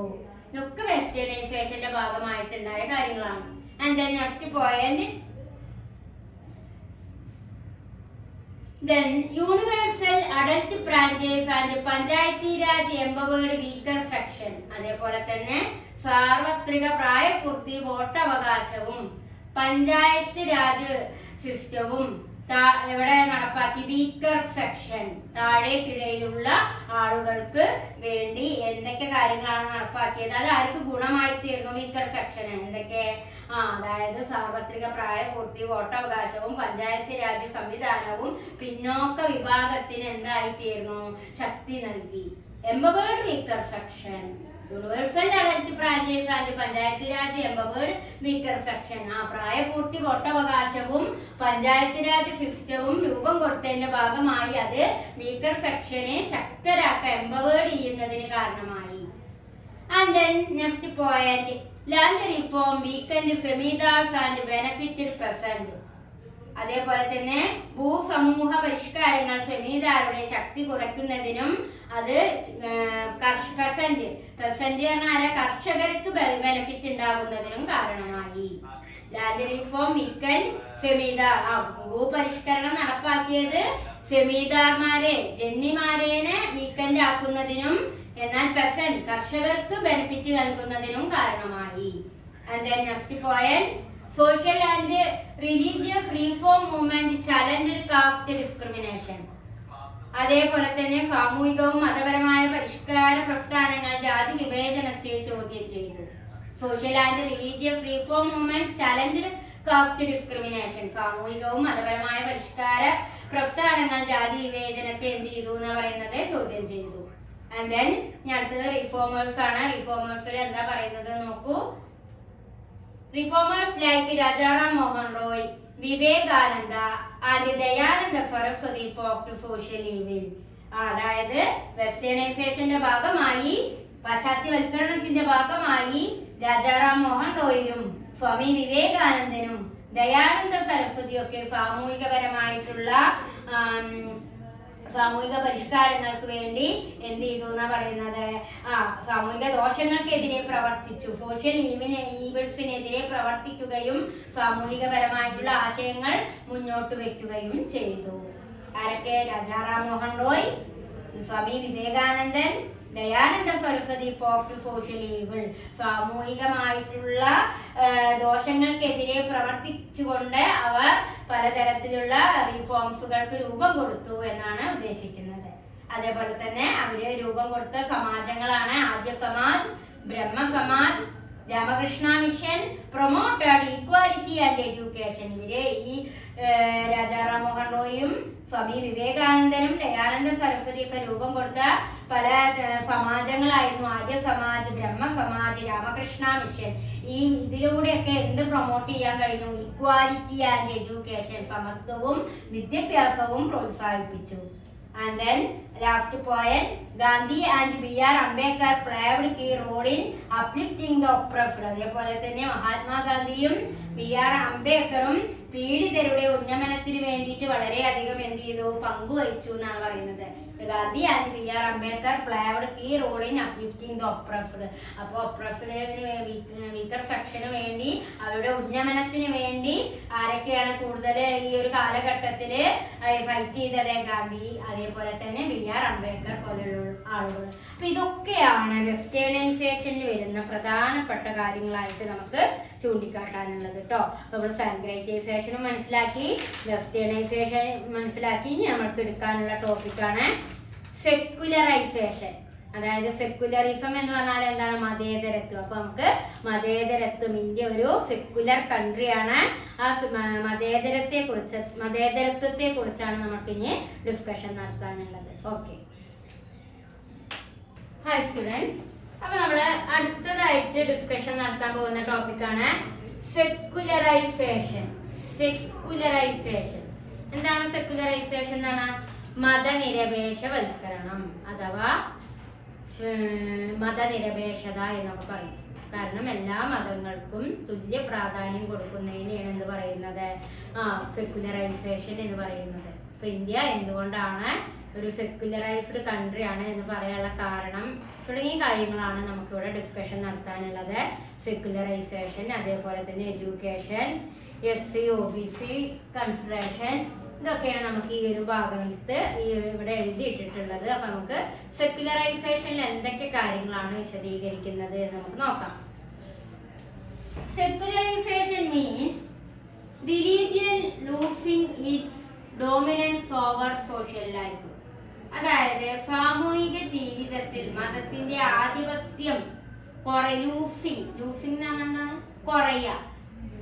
ഇതൊക്കെ വെസ്റ്റേണൈസേഷന്റെ ഭാഗമായിട്ടുണ്ടായ കാര്യങ്ങളാണ്. And then next point, then universal adult franchise and Panchayati Raj empowered weaker section. അതേപോലെ തന്നെ സാർവത്രിക പ്രായപൂർത്തി വോട്ടവകാശവും പഞ്ചായത്ത് രാജ് സിസ്റ്റവും എവിടെ നടപ്പാക്കി? വീക്കർ സെക്ഷൻ, താഴേക്കിടയിലുള്ള ആളുകൾക്ക് വേണ്ടി എന്തൊക്കെ കാര്യങ്ങളാണ് നടപ്പാക്കിയത്? അത് ആർക്ക് ഗുണമായി തീർന്നു? വീക്കർ സെക്ഷൻ എന്തൊക്കെ? അതായത് സാർവത്രിക പ്രായപൂർത്തി വോട്ടവകാശവും പഞ്ചായത്ത് രാജ് സംവിധാനവും പിന്നോക്ക വിഭാഗത്തിന് എന്തായി തീർന്നു? ശക്തി നൽകി. Empowered weaker section, universal adult franchise and panchayat Raj empowered weaker section. പ്രായപൂർത്തി വോട്ടവകാശവും പഞ്ചായത്ത് രാജ് സിസ്റ്റവും രൂപം കൊടുത്തതിന്റെ ഭാഗമായി അത് വീക്കർ സെക്ഷനെ ശക്തരാക്കാൻ, എംപവേർഡ് ചെയ്യുന്നതിന് കാരണമായി. And then next point, land reform weakened zamindars and benefited peasant. അതേപോലെ തന്നെ ഭൂസമൂഹ പരിഷ്കാരങ്ങൾ സെമീദാരുടെ ശക്തി കുറയ്ക്കുന്നതിനും അത് പെസന്റ് പറഞ്ഞാൽ കർഷകർക്ക് ബെനിഫിറ്റ് ഉണ്ടാകുന്നതിനും കാരണമായി. ലാൻഡ് റിഫോം വീക്കൻഡ് സെമീദാർ, ഭൂപരിഷ്കരണം നടപ്പാക്കിയത് സെമീദാർമാരെ, ജന്മിമാരേനെ വീക്കൻഡ് ആക്കുന്നതിനും എന്നാൽ പെസന്റ് കർഷകർക്ക് ബെനിഫിറ്റ് നൽകുന്നതിനും കാരണമായി. And then next point, social and religious reform movement challenged caste discrimination. അതേപോലെ തന്നെ സാമൂഹികവും മതപരമായ പരിഷ്കാര പ്രസ്ഥാനങ്ങൾ ജാതി വിവേചനത്തെ ചോദ്യം ചെയ്തു. Social and religious reform movement challenge caste discrimination. സാമൂഹികവും മതപരമായ പരിഷ്കാര പ്രസ്ഥാനങ്ങൾ ജാതി വിവേചനത്തെ എന്ത് ചെയ്തു എന്ന് പറയുന്നത് ചോദ്യം ചെയ്തു. ആൻഡ് ദെൻ അടുത്തത് റിഫോമേഴ്സ് ആണ്. റിഫോമേഴ്സിൽ എന്താ പറയുന്നത് നോക്കൂ. Reformers like Rajaram Mohan Roy, Vivekananda and Dayananda Saraswati fought to social evil. അതായത് വെസ്റ്റേണൈസേഷന്റെ ഭാഗമായി, പാശ്ചാത്യവൽക്കരണത്തിന്റെ ഭാഗമായി രാജാറാം മോഹൻ റോയിലും സ്വാമി വിവേകാനന്ദനും ദയാനന്ദ സരസ്വതിയൊക്കെ സാമൂഹിക പരിഷ്കാരങ്ങൾക്ക് വേണ്ടി എന്ത് ചെയ്തു എന്നാ പറയുന്നത്? സാമൂഹിക ദോഷങ്ങൾക്കെതിരെ പ്രവർത്തിച്ചു. സോഷ്യൽ ഈവിൾസിനെതിരെ പ്രവർത്തിക്കുകയും സാമൂഹികപരമായിട്ടുള്ള ആശയങ്ങൾ മുന്നോട്ട് വെക്കുകയും ചെയ്തു. ആരൊക്കെ? Rajaram Mohan Roy, Swami Vivekanandan, Dayananda Saraswati fought to social evil. സാമൂഹികമായിട്ടുള്ള ദോഷങ്ങൾക്കെതിരെ പ്രവർത്തിച്ചുകൊണ്ട് അവർ പലതരത്തിലുള്ള റിഫോംസുകൾക്ക് രൂപം കൊടുത്തു എന്നാണ് ഉദ്ദേശിക്കുന്നത്. അതേപോലെ തന്നെ അവര് രൂപം കൊടുത്ത സമാജങ്ങളാണ് Arya Samaj, Brahmo Samaj, Ramakrishna Mission promoted equality and education. ഇവര് ഈ രാജാ റാം മോഹൻ റോയും സ്വാമി വിവേകാനന്ദനും ദയാനന്ദ സരസ്വതിയൊക്കെ രൂപം കൊടുത്ത പല സമാജങ്ങളായിരുന്നു. ആര്യ സമാജ്, ബ്രഹ്മ സമാജ്, രാമകൃഷ്ണ മിഷൻ. ഇതിലൂടെയൊക്കെ എന്ത് പ്രൊമോട്ട് ചെയ്യാൻ കഴിഞ്ഞു? ഈക്വാലിറ്റി ആൻഡ് എഡ്യൂക്കേഷൻ, സമത്വവും വിദ്യാഭ്യാസവും പ്രോത്സാഹിപ്പിച്ചു. And then last point, Gandhi and B.R. Ambedkar played key role in uplifting the oppressed. അതേപോലെ തന്നെ മഹാത്മാഗാന്ധിയും B.R. അംബേദ്കറും പീഡിതരുടെ ഉന്നമനത്തിന് വേണ്ടിയിട്ട് വളരെയധികം എന്ത് ചെയ്തു? പങ്കുവഹിച്ചു എന്നാണ് പറയുന്നത്. Gandhi and B.R. Ambedkar played key role in uplifting the oppressed. അപ്പോൾ ഒപ്രസ്ഡിന് വീക്കർ സെക്ഷന് വേണ്ടി, അവരുടെ ഉന്നമനത്തിന് വേണ്ടി ആരൊക്കെയാണ് കൂടുതൽ ഈ ഒരു കാലഘട്ടത്തിൽ ഫൈറ്റ് ചെയ്തത്? ഗാന്ധി, അതേപോലെ തന്നെ B.R. അംബേദ്കർ പോലെയുള്ള ആളുകൾ. അപ്പൊ ഇതൊക്കെയാണ് വെസ്റ്റേണൈസേഷനിൽ വരുന്ന പ്രധാനപ്പെട്ട കാര്യങ്ങളായിട്ട് നമുക്ക് ചൂണ്ടിക്കാട്ടാനുള്ളത് കേട്ടോ. നമ്മൾ സാൻഗ്രൈസേഷനും മനസ്സിലാക്കി, വെസ്റ്റേണൈസേഷൻ മനസ്സിലാക്കി. ഇനി നമ്മൾക്ക് എടുക്കാനുള്ള ടോപ്പിക്കാണ് സെക്കുലറൈസേഷൻ. അതായത് സെക്കുലറിസം എന്ന് പറഞ്ഞാൽ എന്താണ്? മതേതരത്വം. അപ്പൊ നമുക്ക് മതേതരത്വം, ഇന്ത്യ ഒരു സെക്കുലർ കൺട്രിയാണ്. ആ മതേതരത്വത്തെ കുറിച്ചാണ് നമുക്ക് ഇനി ഡിസ്കഷൻ നടത്താനുള്ളത്. Okay, hi students. അപ്പൊ നമ്മള് അടുത്തതായിട്ട് ഡിസ്കഷൻ നടത്താൻ പോകുന്ന ടോപ്പിക്കാണ് സെക്കുലറൈസേഷൻ. സെക്കുലറൈസേഷൻ എന്താണ്? സെക്കുലറൈസേഷൻ എന്നാണ് മതനിരപേക്ഷവൽക്കരണം അഥവാ മതനിരപേക്ഷത എന്നൊക്കെ പറയും. കാരണം എല്ലാ മതങ്ങൾക്കും തുല്യ പ്രാധാന്യം കൊടുക്കുന്നതിനെയാണ് എന്ത് പറയുന്നത്? സെക്കുലറൈസേഷൻ എന്ന് പറയുന്നത്. ഇപ്പൊ ഇന്ത്യ എന്തുകൊണ്ടാണ് ഒരു സെക്കുലറൈസ്ഡ് കൺട്രി ആണ് എന്ന് പറയാനുള്ള കാരണം തുടങ്ങിയ കാര്യങ്ങളാണ് നമുക്കിവിടെ ഡിസ്കഷൻ നടത്താനുള്ളത്. സെക്കുലറൈസേഷൻ, അതേപോലെ തന്നെ എഡ്യൂക്കേഷൻ, SC OBC കൺസിഡറേഷൻ, ഇതൊക്കെയാണ് നമുക്ക് ഈ ഒരു ഭാഗത്ത് ഇവിടെ എഴുതിയിട്ടിട്ടുള്ളത്. അപ്പൊ നമുക്ക് സെക്കുലറൈസേഷനിൽ എന്തൊക്കെ കാര്യങ്ങളാണ് വിശദീകരിക്കുന്നത് എന്ന് നമുക്ക് നോക്കാം. Secularisation means religion losing it's dominance over social life. അതായത് സാമൂഹിക ജീവിതത്തിൽ മതത്തിന്റെ ആധിപത്യം ലൂസിങ് എന്താണ്? കുറയ.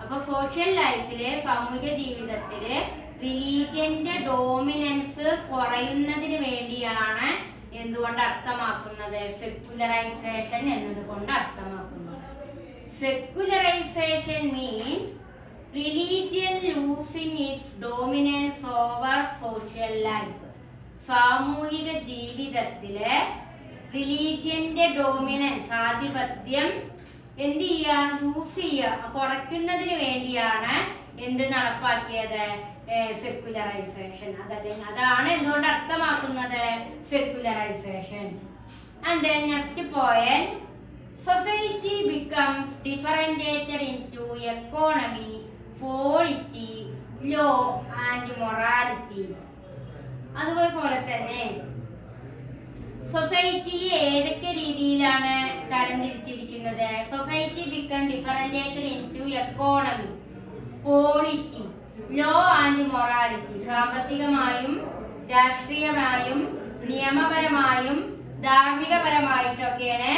അപ്പൊ സോഷ്യൽ ലൈഫില്, സാമൂഹിക ജീവിതത്തില് റിലീജിയന്റെ ഡോമിനൻസ് കുറയുന്നതിന് വേണ്ടിയാണ് എന്തുകൊണ്ട് അർത്ഥമാക്കുന്നത്? സെക്കുലറൈസേഷൻ എന്നതുകൊണ്ട് അർത്ഥമാക്കുന്നത്. Secularisation means religion losing it's dominance over social life. സാമൂഹിക ജീവിതത്തിലെ റിലീജിയന്റെ ഡോമിനൻസ്, ആധിപത്യം എന്ത് ചെയ്യുക? ലൂസ് ചെയ്യുക, കുറയ്ക്കുന്നതിന് വേണ്ടിയാണ് എന്ത് നടപ്പാക്കിയത്? സെക്കുലറൈസേഷൻ. അതാണ് എന്തുകൊണ്ട് അർത്ഥമാക്കുന്നത്? Secularisation. And then next point, society becomes differentiated into economy, polity, law and morality. അതുപോലെ തന്നെ സൊസൈറ്റിയെ ഏതൊക്കെ രീതിയിലാണ് തരംതിരിച്ചിരിക്കുന്നത്? Society become differentiated into economy, polity, law and morality. സാമ്പത്തികമായും രാഷ്ട്രീയമായും നിയമപരമായും ധാർമ്മികപരമായിട്ടൊക്കെയാണ്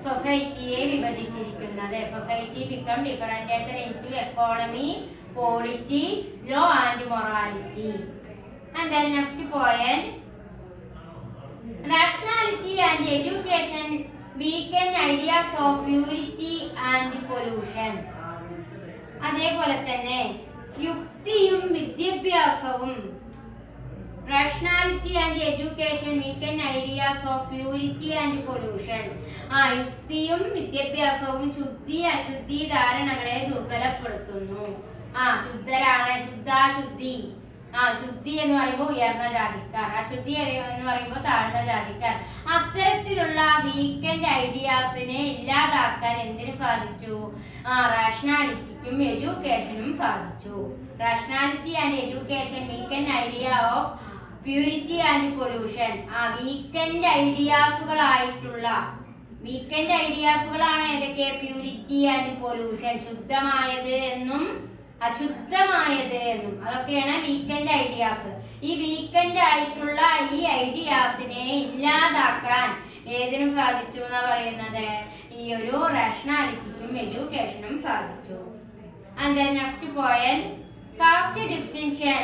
സൊസൈറ്റിയെ വിഭജിച്ചിരിക്കുന്നത്. Society become differentiated into economy, polity, law and morality. And then next point, rationality and education weaken ideas of purity and pollution. അതേപോലെ തന്നെ യുക്തിയും വിദ്യാഭ്യാസവും, rationality and education weaken ideas of purity and pollution. യുക്തിയും വിദ്യാഭ്യാസവും ശുദ്ധി അശുദ്ധി ധാരണകളെ ദുർബലപ്പെടുത്തുന്നു. ശുദ്ധരാണ്, ശുദ്ധാശുദ്ധി. ശുദ്ധി എന്ന് പറയുമ്പോൾ ഉയർന്ന ജാതിക്കാർ, അശുദ്ധി എന്ന് പറയുമ്പോൾ താഴ്ന്ന ജാതിക്കാർ. അത്തരത്തിലുള്ള വീക്കെൻഡ് ഐഡിയാസിനെ ഇല്ലാതാക്കാൻ എന്തിനു സാധിച്ചു? റാഷണാലിറ്റിക്കും എഡ്യൂക്കേഷനും സാധിച്ചു. Rationality and education weakened idea of purity and pollution. Weakened ഐഡിയാസുകളാണ് ഏതൊക്കെ? പ്യൂരിറ്റി ആൻഡ് പൊല്യൂഷൻ, ശുദ്ധമായത് എന്നും അശുദ്ധമായത് എന്നും. അതൊക്കെയാണ് വീക്കെൻഡ് ഐഡിയാസ്. ഈ വീക്കെൻഡ് ആയിട്ടുള്ള ഈ ഐഡിയാസിനെ ഇല്ലാതാക്കാൻ ഏതിനും സാധിച്ചു എന്നാ പറയുന്നത്? ഈ ഒരു rationalityക്കും educationനും സാധിച്ചു. And then next point, caste distinction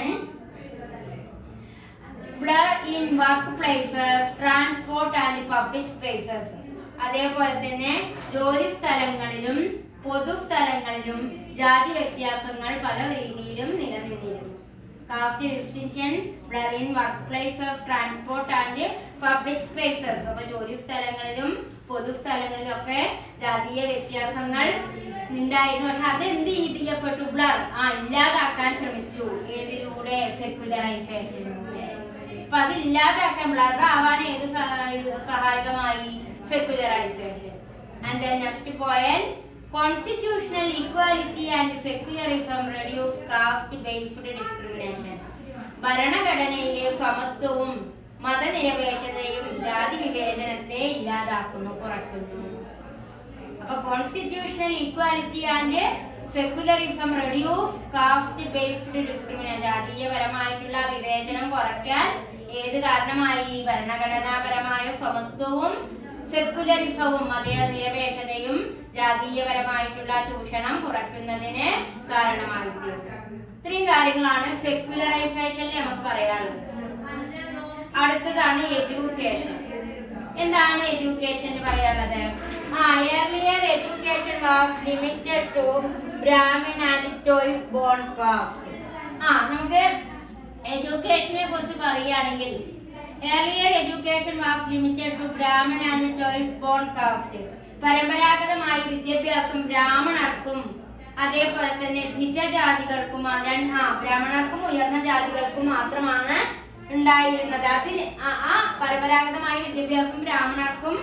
blur in workplaces, transport and public spaces. അതേപോലെ തന്നെ ജോലി സ്ഥലങ്ങളിലും പൊതുസ്ഥലങ്ങളിലും ജാതി വ്യത്യാസങ്ങൾ പല രീതിയിലും നിലനിന്നിരുന്നു. Caste distinction blur in workplaces, transport and public spaces. അപ്പോൾ ജോലി സ്ഥലങ്ങളിലും പൊതുസ്ഥലങ്ങളിലും ഒക്കെ ജാതീയ വ്യത്യാസങ്ങൾ ഉണ്ടായിരുന്നു. പക്ഷെ അത് എന്ത് ചെയ്യപ്പെട്ടു? ബ്ലർ ഇല്ലാതാക്കാൻ ശ്രമിച്ചു. ഏതിലൂടെ? സെക്യുലറൈസേഷനിലൂടെ. അപ്പൊ അത് ഇല്ലാതാക്കാൻ, ബ്ലർ ആവാൻ ഏത് സഹായകമായി? Secularisation. And next point, constitutional equality and secularism reduce caste based discrimination. ഭരണഘടനയിലെ സമത്വവും മതനിരപേക്ഷതയും ജാതി വിവേചനത്തെ ഇല്ലാതാക്കുന്നു, കുറയ്ക്കുന്നു. അപ്പൊ constitutional equality and secularism reduce caste based discrimination. ജാതീയപരമായിട്ടുള്ള വിവേചനം കുറയ്ക്കാൻ ഏത് കാരണമായി? ഭരണഘടനാപരമായ സമത്വവും സെക്യുലറിസവും മതനിരപേക്ഷതയും ജാതീയപരമായിട്ടുള്ള ചൂഷണം കുറയ്ക്കുന്നതിന് കാരണമായി തീർന്നു. ഇത്രയും കാര്യങ്ങളാണ് സെക്യുലറൈസേഷനിൽ നമുക്ക് പറയാനുള്ളത്. അടുത്തതാണ് എഡ്യൂക്കേഷൻ. എന്താണ് എഡ്യൂക്കേഷനിൽ പറയാനുള്ളത്? earlier education was limited to Brahmin and choice born caste. നമുക്ക് എഡ്യൂക്കേഷനെ കുറിച്ച് പറയുകയാണെങ്കിൽ earlier education was limited to Brahmin and choice born caste. പരമ്പരാഗതമായി വിദ്യാഭ്യാസം ബ്രാഹ്മണർക്കും അതേപോലെ തന്നെ ദ്വിജജാതികൾക്കും ബ്രാഹ്മണർക്കും ഉയർന്ന ജാതികൾക്കും മാത്രമാണ് ഉണ്ടായിരുന്നത്. അതിൽ പരമ്പരാഗതമായ വിദ്യാഭ്യാസം ബ്രാഹ്മണർക്കും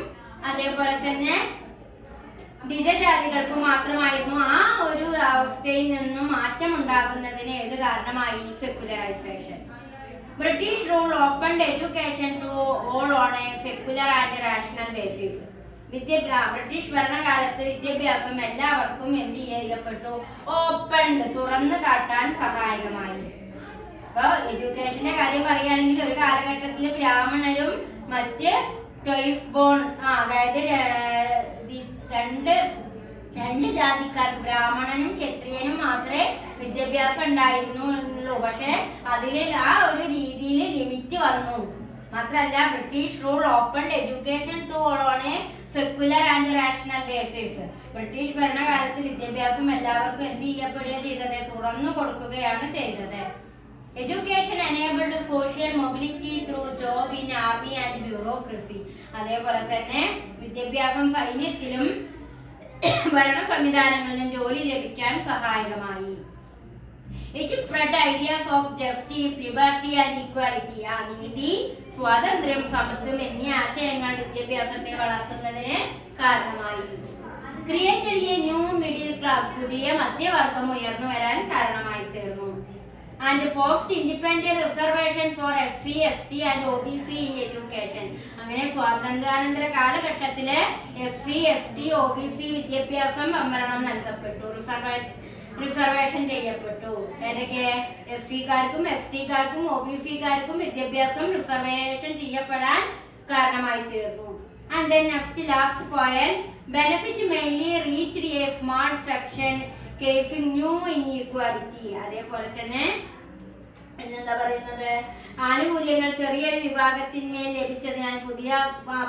അതേപോലെ തന്നെ ദ്വിജജാതികൾക്കും മാത്രമായിരുന്നു. ആ ഒരു അവസ്ഥയിൽ നിന്നും മാറ്റം ഉണ്ടാകുന്നതിന് ഏത് കാരണമായി? Secularisation. British rule opened education to all on a secular and rational basis. British ഭരണകാലത്ത് വിദ്യാഭ്യാസം എല്ലാവർക്കും എന്ത് ചെയ്യപ്പെട്ടു? ഓപ്പൺഡ്, തുറന്നു കാട്ടാൻ സഹായകമായി. അപ്പൊ എഡ്യൂക്കേഷന്റെ കാര്യം പറയുകയാണെങ്കിൽ ഒരു കാലഘട്ടത്തിൽ ബ്രാഹ്മണരും മറ്റ് ചോയ്സ് ബോൺ അതായത് രണ്ട് ജാതിക്കാർക്ക്, ബ്രാഹ്മണനും ക്ഷത്രിയനും മാത്രമേ വിദ്യാഭ്യാസം ഉണ്ടായിരുന്നുള്ളൂ. പക്ഷെ അതിൽ ആ ഒരു രീതിയിൽ ലിമിറ്റ് വന്നു. മാത്രമല്ല, British rule opened education to all on a secular and rational basis. British ഭരണകാലത്ത് വിദ്യാഭ്യാസം എല്ലാവർക്കും എന്ത് ചെയ്യപ്പെടുക ചെയ്തത്? തുറന്നു കൊടുക്കുകയാണ് ചെയ്തത്. Education enabled social mobility through job in army and bureaucracy. അതേപോലെ തന്നെ വിദ്യാഭ്യാസം സൈന്യത്തിലും ഭരണ സംവിധാനങ്ങളിലും ജോലി ലഭിക്കാൻ സഹായകമായി. It spread ideas of justice, liberty and equality. നീതി, സ്വാതന്ത്ര്യം, സമത്വം എന്നീ ആശയങ്ങൾ വിദ്യാഭ്യാസത്തെ വളർത്തുന്നതിന് കാരണമായി. Created a new middle class. പുതിയ മധ്യവർഗം ഉയർന്നു വരാൻ കാരണമായി തീർന്നു. And post independent reservation four SC, ST and OBC in education. അങ്ങനെ സ്വാതന്ത്ര്യാനന്തര കാലഘട്ടത്തില് SC, ST, OBC വിദ്യാഭ്യാസം സംവരണം നൽകപ്പെട്ടു, റിസർവേഷൻ ചെയ്യപ്പെട്ടു. ഏതൊക്കെ? SC-കാർക്കും ST-കാർക്കും OBC-കാർക്കും വിദ്യാഭ്യാസം റിസർവേഷൻ ചെയ്യപ്പെടാൻ കാരണമായി തീർന്നു. And then next last point, benefit mainly reached A small section casing new inequality. അതേപോലെ തന്നെ എന്താ പറയുന്നത്? ആനുകൂല്യങ്ങൾ ചെറിയൊരു വിഭാഗത്തിന്മേൽ ലഭിച്ചതിനാൽ പുതിയ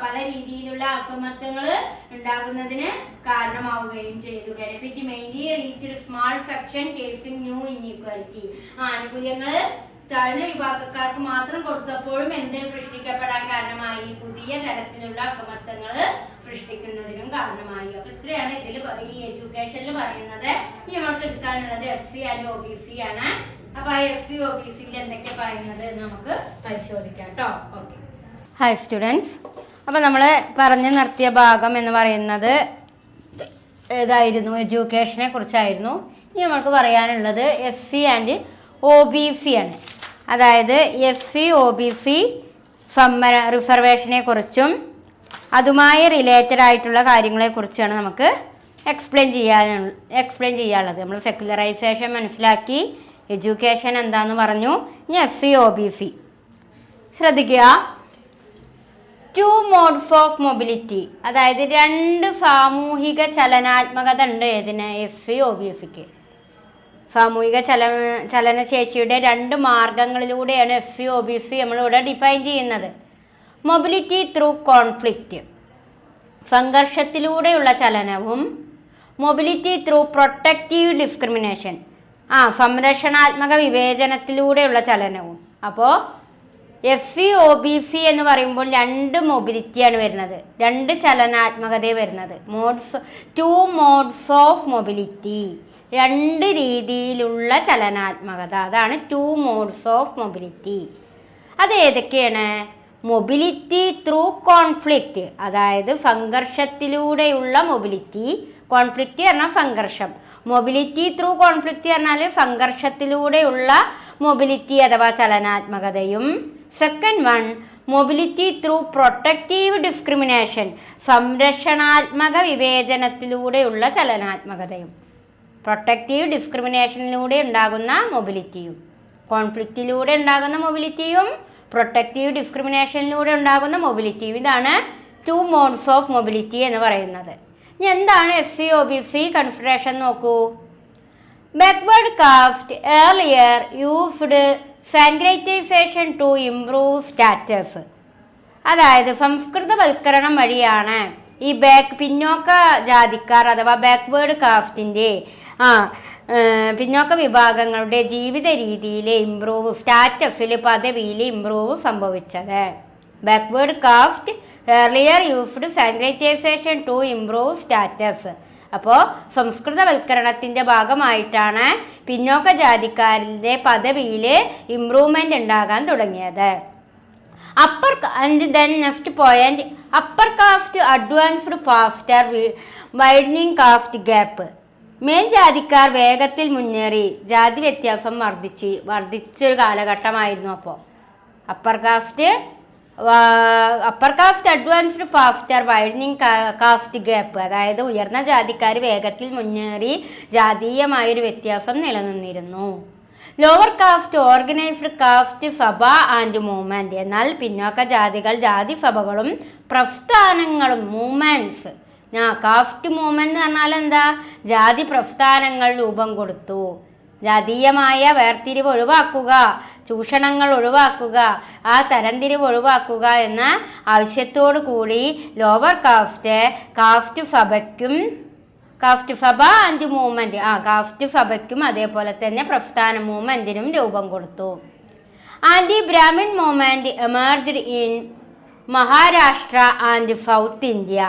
പല രീതിയിലുള്ള അസമത്വങ്ങൾ ഉണ്ടാകുന്നതിന് കാരണമാവുകയും ചെയ്തു. Benefit mainly reached small section casing new inequality. ആനുകൂല്യങ്ങൾ താഴ്ന്ന വിഭാഗക്കാർക്ക് മാത്രം കൊടുത്തപ്പോഴും എന്ത് സൃഷ്ടിക്കപ്പെടാൻ കാരണമായി? പുതിയ തരത്തിലുള്ള അസമത്വങ്ങൾ സൃഷ്ടിക്കുന്നതിനും കാരണമായി. അപ്പൊ ഇത്രയാണ് ഇതിൽ ഈ എഡ്യൂക്കേഷനിൽ പറയുന്നത്. ഇനി നമുക്ക് എടുക്കാനുള്ളത് SC ആൻഡ് OBC ആണ്. അപ്പൊ SC OBCയിൽ എന്തൊക്കെ പറയുന്നത് നമുക്ക് പരിശോധിക്കാം കേട്ടോ. ഓക്കെ. Hi students. അപ്പൊ നമ്മൾ പറഞ്ഞു നിർത്തിയ ഭാഗം എന്ന് പറയുന്നത് ഏതായിരുന്നു? എഡ്യൂക്കേഷനെ കുറിച്ചായിരുന്നു. ഇനി നമുക്ക് പറയാനുള്ളത് SC ആൻഡ് OBC ആണ്. അതായത് SC OBC റിസർവേഷനെ കുറിച്ചും അതുമായി റിലേറ്റഡ് ആയിട്ടുള്ള കാര്യങ്ങളെക്കുറിച്ചാണ് നമുക്ക് എക്സ്പ്ലെയിൻ ചെയ്യാനുള്ളത്. നമ്മൾ സെക്യുലറൈസേഷൻ മനസ്സിലാക്കി, എഡ്യൂക്കേഷൻ എന്താന്ന് പറഞ്ഞു. ഇനി SC OBC ശ്രദ്ധിക്കുക. ടു മോഡ്സ് ഓഫ് മൊബിലിറ്റി, അതായത് രണ്ട് സാമൂഹിക ചലനാത്മകത ഉണ്ട് ഇതിന് എഫ് ഒ ബി എഫിക്ക്. സാമൂഹിക ചലനശേഷിയുടെ രണ്ട് മാർഗങ്ങളിലൂടെയാണ് എഫ് ഒ ബി എഫ് നമ്മളിവിടെ ഡിഫൈൻ ചെയ്യുന്നത്. മൊബിലിറ്റി ത്രൂ കോൺഫ്ലിക്റ്റ്, സംഘർഷത്തിലൂടെയുള്ള ചലനവും മൊബിലിറ്റി ത്രൂ പ്രൊട്ടക്റ്റീവ് ഡിസ്ക്രിമിനേഷൻ, സംരക്ഷണാത്മക വിവേചനത്തിലൂടെയുള്ള ചലനവും. അപ്പോൾ എഫ് ഒ ബി സി എന്ന് പറയുമ്പോൾ രണ്ട് മൊബിലിറ്റിയാണ് വരുന്നത്, രണ്ട് ചലനാത്മകതയെ വരുന്നത്. ടു മോഡ്സ് ഓഫ് മൊബിലിറ്റി, രണ്ട് രീതിയിലുള്ള ചലനാത്മകത, അതാണ് ടു മോഡ്സ് ഓഫ് മൊബിലിറ്റി. അത് ഏതൊക്കെയാണ്? മൊബിലിറ്റി ത്രൂ കോൺഫ്ലിക്റ്റ്, അതായത് സംഘർഷത്തിലൂടെയുള്ള മൊബിലിറ്റി. കോൺഫ്ലിക്റ്റ് പറഞ്ഞാൽ സംഘർഷം. മൊബിലിറ്റി ത്രൂ കോൺഫ്ലിക്റ്റ് പറഞ്ഞാൽ സംഘർഷത്തിലൂടെയുള്ള മൊബിലിറ്റി അഥവാ ചലനാത്മകതയും. Second one mobility through protective discrimination, സംരക്ഷണാത്മക വിവേചനത്തിലൂടെയുള്ള ചലനാത്മകതയും. പ്രൊട്ടക്റ്റീവ് ഡിസ്ക്രിമിനേഷനിലൂടെ ഉണ്ടാകുന്ന മൊബിലിറ്റിയും, കോൺഫ്ലിക്റ്റിലൂടെ ഉണ്ടാകുന്ന മൊബിലിറ്റിയും പ്രൊട്ടക്റ്റീവ് ഡിസ്ക്രിമിനേഷനിലൂടെ ഉണ്ടാകുന്ന മൊബിലിറ്റിയും. ഇതാണ് ടു മോഡ്സ് ഓഫ് മൊബിലിറ്റി എന്ന് പറയുന്നത്. ഇനി എന്താണ് F O B C consideration നോക്കൂ. Backward caste earlier used sanskritization to improve status, അതായത് സംസ്കൃതവൽക്കരണം വഴിയാണ് ഈ പിന്നോക്ക ജാതിക്കാർ അഥവാ ബാക്ക്വേർഡ് കാസ്റ്റിൻ്റെ പിന്നോക്ക വിഭാഗങ്ങളുടെ ജീവിത രീതിയിൽ ഇംപ്രൂവ്, സ്റ്റാറ്റസിൽ പദവിയിൽ ഇംപ്രൂവ് സംഭവിച്ചത്. Backward caste earlier used sanskritization to improve status. അപ്പോൾ സംസ്കൃതവൽക്കരണത്തിൻ്റെ ഭാഗമായിട്ടാണ് പിന്നോക്ക ജാതിക്കാരുടെ പദവിയിൽ ഇംപ്രൂവ്മെൻ്റ് ഉണ്ടാകാൻ തുടങ്ങിയത്. Next point, upper caste advanced faster widening caste gap. മേൽജാതിക്കാർ വേഗത്തിൽ മുന്നേറി ജാതി വ്യത്യാസം വർദ്ധിച്ചൊരു കാലഘട്ടമായിരുന്നു. അപ്പോൾ upper caste advanced faster widening caste gap, അതായത് ഉയർന്ന ജാതിക്കാർ വേഗത്തിൽ മുന്നേറി ജാതീയമായൊരു വ്യത്യാസം നിലനിന്നിരുന്നു. Lower caste organized caste sabha and movement, എന്നാൽ പിന്നോക്ക ജാതികൾ ജാതിസഭകളും പ്രസ്ഥാനങ്ങളും മൂവ്മെന്റ്സ്. കാസ്റ്റ് മൂവ്മെന്റ് എന്ന് പറഞ്ഞാൽ എന്താ? ജാതി പ്രസ്ഥാനങ്ങൾ രൂപം കൊടുത്തു. ജാതീയമായ വേർതിരിവ് ഒഴിവാക്കുക, ചൂഷണങ്ങൾ ഒഴിവാക്കുക, ആ തരംതിരിവ് ഒഴിവാക്കുക എന്ന ആവശ്യത്തോടു കൂടി lower caste sabha and movement, caste സഭയ്ക്കും അതേപോലെ തന്നെ പ്രസ്ഥാന മൂവ്മെന്റിനും രൂപം കൊടുത്തു. Anti Brahmin movement emerged in Maharashtra and south India.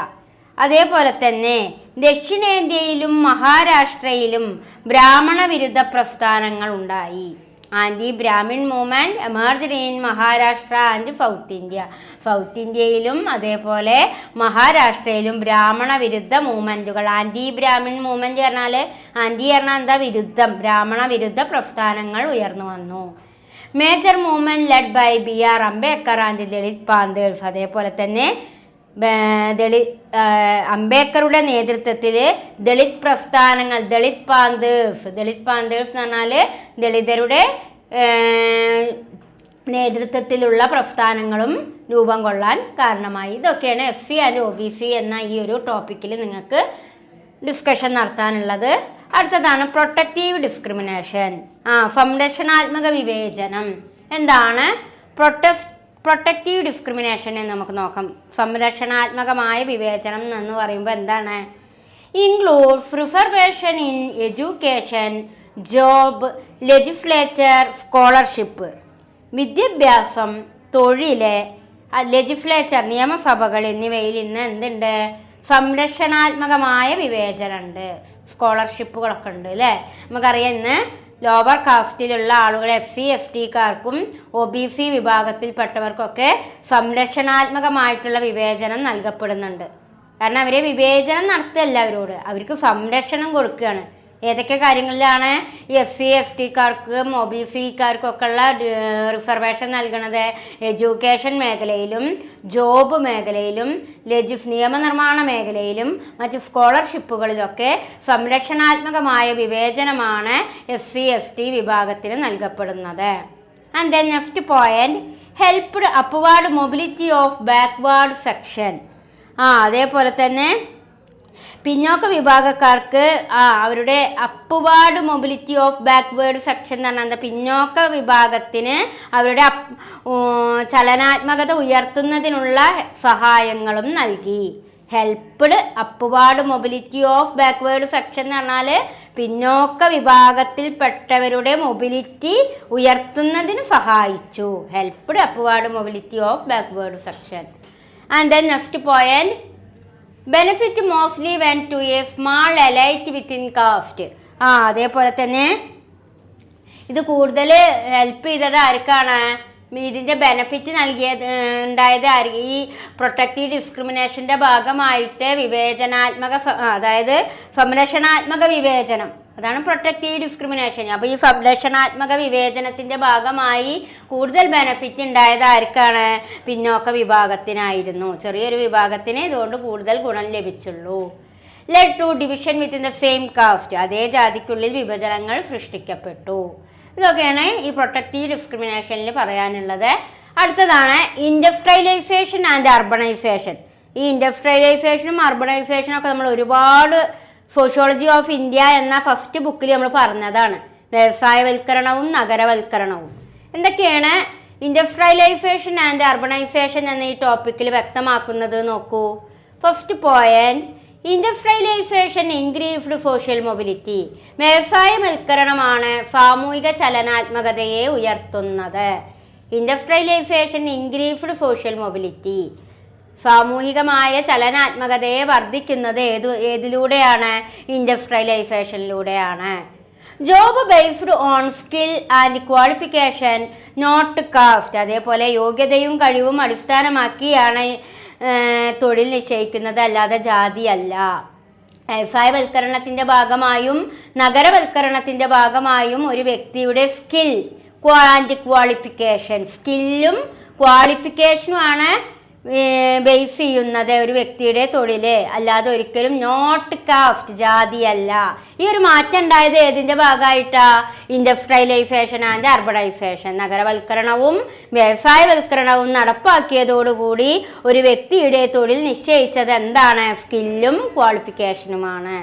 അതേപോലെ തന്നെ ദക്ഷിണേന്ത്യയിലും മഹാരാഷ്ട്രയിലും ബ്രാഹ്മണ വിരുദ്ധ പ്രസ്ഥാനങ്ങൾ ഉണ്ടായി. Anti Brahmin movement emerged in Maharashtra and south ഇന്ത്യയിലും അതേപോലെ മഹാരാഷ്ട്രയിലും ബ്രാഹ്മണ വിരുദ്ധ മൂവ്മെന്റുകൾ. ആന്റി ബ്രാഹ്മിൺ മൂവ്മെന്റ് പറഞ്ഞാൽ എന്താ? വിരുദ്ധം, ബ്രാഹ്മണ വിരുദ്ധ പ്രസ്ഥാനങ്ങൾ ഉയർന്നു വന്നു. Major movement led by BR Ambedkar and Dalit panthers. അതേപോലെ തന്നെ അംബേദ്കറുടെ നേതൃത്വത്തിൽ ദളിത് പ്രസ്ഥാനങ്ങൾ, ദളിത് പാന്തേഴ്സ് എന്ന് പറഞ്ഞാൽ ദളിതരുടെ നേതൃത്വത്തിലുള്ള പ്രസ്ഥാനങ്ങളും രൂപം കൊള്ളാൻ കാരണമായി. ഇതൊക്കെയാണ് FE ആൻഡ് OBC എന്ന ഈ ഒരു ടോപ്പിക്കിൽ നിങ്ങൾക്ക് ഡിസ്കഷൻ നടത്താനുള്ളത്. അടുത്തതാണ് പ്രൊട്ടക്റ്റീവ് ഡിസ്ക്രിമിനേഷൻ, സംരക്ഷണാത്മക വിവേചനം. എന്താണ് പ്രൊട്ടക്റ്റീവ് ഡിസ്ക്രിമിനേഷൻ എന്ന് നമുക്ക് നോക്കാം. സംരക്ഷണാത്മകമായ വിവേചനം എന്ന് പറയുമ്പോൾ എന്താണ്? Includes reservation in education, job, legislature, scholarship. വിദ്യാഭ്യാസം, തൊഴില്, ലെജിസ്ലേച്ചർ, നിയമസഭകൾ എന്നിവയിൽ ഇന്ന് എന്തുണ്ട്? സംരക്ഷണാത്മകമായ വിവേചനമുണ്ട്. സ്കോളർഷിപ്പുകളൊക്കെ ഉണ്ട് അല്ലേ? നമുക്കറിയാം ഇന്ന് ലോവർ കാസ്റ്റിലുള്ള ആളുകൾ SC STക്കാർക്കും OBC വിഭാഗത്തിൽപ്പെട്ടവർക്കൊക്കെ സംരക്ഷണാത്മകമായിട്ടുള്ള വിവേചനം നൽകപ്പെടുന്നുണ്ട്. കാരണം അവരെ വിവേചനം നടത്തുകയല്ല അവരോട്, അവർക്ക് സംരക്ഷണം കൊടുക്കുകയാണ്. ഏതൊക്കെ കാര്യങ്ങളിലാണ് ഈ SC STക്കാർക്കും OBCക്കാർക്കൊക്കെ ഉള്ള റിസർവേഷൻ നൽകുന്നത്? എഡ്യൂക്കേഷൻ മേഖലയിലും ജോബ് മേഖലയിലും നിയമനിർമ്മാണ മേഖലയിലും മറ്റ് സ്കോളർഷിപ്പുകളിലൊക്കെ സംരക്ഷണാത്മകമായ വിവേചനമാണ് SC ST വിഭാഗത്തിന് നൽകപ്പെടുന്നത്. And then next point, helped upward mobility of backward section. അതേപോലെ തന്നെ പിന്നോക്ക വിഭാഗക്കാർക്ക് അവരുടെ upward mobility of backward section എന്ന് പറഞ്ഞാൽ പിന്നോക്ക വിഭാഗത്തിന് അവരുടെ ചലനാത്മകത ഉയർത്തുന്നതിനുള്ള സഹായങ്ങളും നൽകി. Helped upward mobility of backward section എന്ന് പറഞ്ഞാൽ പിന്നോക്ക വിഭാഗത്തിൽപ്പെട്ടവരുടെ മൊബിലിറ്റി ഉയർത്തുന്നതിന് സഹായിച്ചു. Helped upward mobility of backward section. And then next point, benefit mostly went to a small elite within caste. അതേപോലെ തന്നെ ഇത് കൂടുതൽ ഹെൽപ്പ് ചെയ്തത് ആർക്കാണ്? ഇതിൻ്റെ ബെനിഫിറ്റ് ഉണ്ടായത് ഈ പ്രൊട്ടക്റ്റീവ് ഡിസ്ക്രിമിനേഷൻ്റെ ഭാഗമായിട്ട് വിവേചനാത്മക അതായത് സംരക്ഷണാത്മക വിവേചനം, അതാണ് പ്രൊട്ടക്റ്റീവ് ഡിസ്ക്രിമിനേഷൻ. അപ്പോൾ ഈ സംരക്ഷണാത്മക വിവേചനത്തിൻ്റെ ഭാഗമായി കൂടുതൽ ബെനിഫിറ്റ് ഉണ്ടായത് ആർക്കാണ്? പിന്നോക്ക വിഭാഗത്തിനായിരുന്നു. ചെറിയൊരു വിഭാഗത്തിന് ഇതുകൊണ്ട് കൂടുതൽ ഗുണം ലഭിച്ചുള്ളൂ. Led to division within the same caste. അതേ ജാതിക്കുള്ളിൽ വിഭജനങ്ങൾ സൃഷ്ടിക്കപ്പെട്ടു. ഇതൊക്കെയാണ് ഈ പ്രൊട്ടക്റ്റീവ് ഡിസ്ക്രിമിനേഷനിൽ പറയാനുള്ളത്. അടുത്തതാണ് ഇൻഡസ്ട്രിയലൈസേഷൻ ആൻഡ് അർബണൈസേഷൻ. ഈ ഇൻഡസ്ട്രിയലൈസേഷനും അർബണൈസേഷനും ഒക്കെ നമ്മൾ ഒരുപാട് സോഷ്യോളജി ഓഫ് ഇന്ത്യ എന്ന ഫസ്റ്റ് ബുക്കിൽ നമ്മൾ പറഞ്ഞതാണ്. വ്യവസായവൽക്കരണവും നഗരവൽക്കരണവും. എന്തൊക്കെയാണ് ഇൻഡസ്ട്രിയലൈസേഷൻ ആൻഡ് അർബണൈസേഷൻ എന്ന ഈ ടോപ്പിക്കിൽ വ്യക്തമാക്കുന്നത് നോക്കൂ. First point, industrialization increased social mobility. വ്യവസായവൽക്കരണമാണ് സാമൂഹിക ചലനാത്മകതയെ ഉയർത്തുന്നത്. Industrialization increased social mobility. സാമൂഹികമായ ചലനാത്മകതയെ വർദ്ധിക്കുന്നത് ഏതിലൂടെയാണ്? ഇൻഡസ്ട്രിയലൈസേഷനിലൂടെയാണ്. Job based on skill and qualification not caste. അതേപോലെ യോഗ്യതയും കഴിവും അടിസ്ഥാനമാക്കിയാണ് തൊഴിൽ നിശ്ചയിക്കുന്നത്, അല്ലാതെ ജാതിയല്ല. വ്യവസായവൽക്കരണത്തിൻ്റെ ഭാഗമായും നഗരവൽക്കരണത്തിൻ്റെ ഭാഗമായും ഒരു വ്യക്തിയുടെ സ്കിൽ ആൻഡ് ക്വാളിഫിക്കേഷൻ, സ്കില്ലും ക്വാളിഫിക്കേഷനുമാണ് ബേസ് ചെയ്യുന്നത് ഒരു വ്യക്തിയുടെ തൊഴില്, അല്ലാതെ ഒരിക്കലും നോട്ട് കാസ്റ്റ്, ജാതിയല്ല. ഈ ഒരു മാറ്റം ഉണ്ടായത് ഏതിൻ്റെ ഭാഗമായിട്ടാ? Industrialization and urbanization. നഗരവൽക്കരണവും വ്യവസായവൽക്കരണവും നടപ്പാക്കിയതോടുകൂടി ഒരു വ്യക്തിയുടെ തൊഴിൽ നിശ്ചയിച്ചത് എന്താണ്? സ്കില്ലും ക്വാളിഫിക്കേഷനുമാണ്.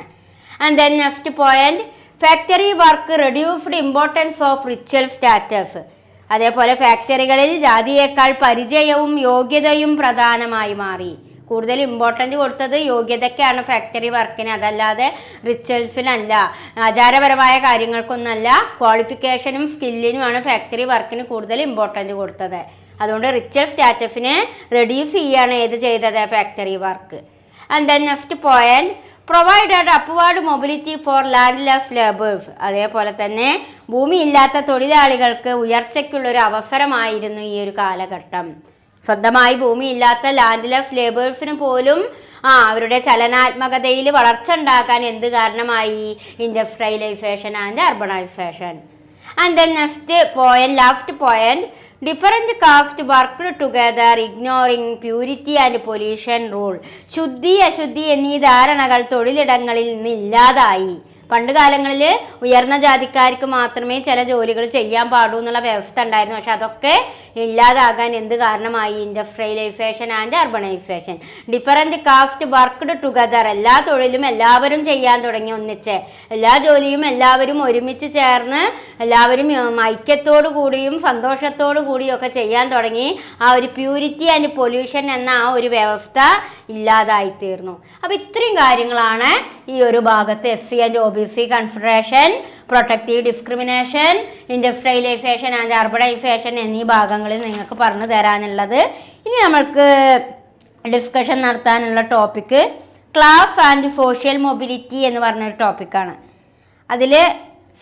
And then next point, factory work reduced importance of ritual status. അതേപോലെ ഫാക്ടറികളിൽ ജാതിയേക്കാൾ പരിചയവും യോഗ്യതയും പ്രധാനമായി മാറി. കൂടുതൽ ഇമ്പോർട്ടൻ്റ് കൊടുത്തത് യോഗ്യതയ്ക്കാണ് ഫാക്ടറി വർക്കിന്, അതല്ലാതെ റിച്വൽസിനല്ല, ആചാരപരമായ കാര്യങ്ങൾക്കൊന്നല്ല. ക്വാളിഫിക്കേഷനും സ്കില്ലിനുമാണ് ഫാക്ടറി വർക്കിന് കൂടുതൽ ഇമ്പോർട്ടൻ്റ് കൊടുത്തത്. അതുകൊണ്ട് റിച്വൽ സ്റ്റാറ്റസിനെ റെഡ്യൂസ് ചെയ്യാണ് ഏത് ചെയ്തത്? Factory work. And then next point, provided upward mobility for landless labours. അതേപോലെ തന്നെ ഭൂമിയില്ലാത്ത തൊഴിലാളികൾക്ക് ഉയർച്ചയ്ക്കുള്ളൊരു അവസരമായിരുന്നു ഈ ഒരു കാലഘട്ടം. സ്വന്തമായി ഭൂമിയില്ലാത്ത ലാൻഡ്ലെസ് ലേബേഴ്സിന് പോലും അവരുടെ ചലനാത്മകതയിൽ വളർച്ച ഉണ്ടാക്കാൻ എന്ത് കാരണമായി? Industrialisation and urbanisation. And then next point, last point, different caste worked together ignoring purity and pollution rule. ശുദ്ധി അശുദ്ധി എന്നീ ധാരണകൾ തൊഴിലിടങ്ങളിൽ നിന്ന് ഇല്ലാതായി. പണ്ട് കാലങ്ങളിൽ ഉയർന്ന ജാതിക്കാർക്ക് മാത്രമേ ചില ജോലികൾ ചെയ്യാൻ പാടൂ എന്നുള്ള വ്യവസ്ഥ ഉണ്ടായിരുന്നു. പക്ഷെ അതൊക്കെ ഇല്ലാതാകാൻ എന്ത് കാരണമായി? Industrialisation and urbanisation. Different caste worked together. എല്ലാ തൊഴിലും എല്ലാവരും ചെയ്യാൻ തുടങ്ങി, ഒന്നിച്ച് എല്ലാ ജോലിയും എല്ലാവരും ഒരുമിച്ച് ചേർന്ന് എല്ലാവരും ഐക്യത്തോടു കൂടിയും സന്തോഷത്തോടു കൂടിയും ഒക്കെ ചെയ്യാൻ തുടങ്ങി. ആ ഒരു പ്യൂരിറ്റി ആൻഡ് പൊല്യൂഷൻ എന്ന ആ ഒരു വ്യവസ്ഥ ഇല്ലാതായിത്തീർന്നു. അപ്പോൾ ഇത്രയും കാര്യങ്ങളാണ് ഈ ഒരു ഭാഗത്ത് SC and OBC consideration, protective discrimination, industrialisation and urbanisation എന്നീ ഭാഗങ്ങളിൽ നിങ്ങൾക്ക് പറഞ്ഞു തരാനുള്ളത്. ഇനി നമ്മൾക്ക് ഡിസ്കഷൻ നടത്താനുള്ള topic class and social mobility എന്ന് പറഞ്ഞൊരു ടോപ്പിക്കാണ്. അതിൽ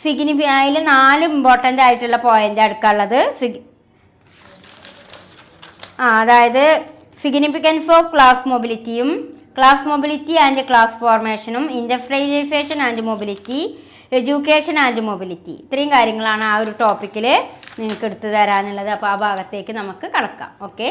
4 ഇമ്പോർട്ടൻ്റ് ആയിട്ടുള്ള പോയിന്റ് എടുക്കാനുള്ളത്. അതായത് സിഗ്നിഫിക്കൻസ് ഓഫ് ക്ലാസ് മൊബിലിറ്റിയും ക്ലാസ് മൊബിലിറ്റി ആൻഡ് ക്ലാസ് ഫോർമേഷനും industrialization and mobility, education and mobility. ഇത്രയും കാര്യങ്ങളാണ് ആ ഒരു ടോപ്പിക്കിൽ നിങ്ങൾക്ക് എടുത്തു തരാനുള്ളത്. അപ്പോൾ ആ ഭാഗത്തേക്ക് നമുക്ക് കടക്കാം. ഓക്കെ.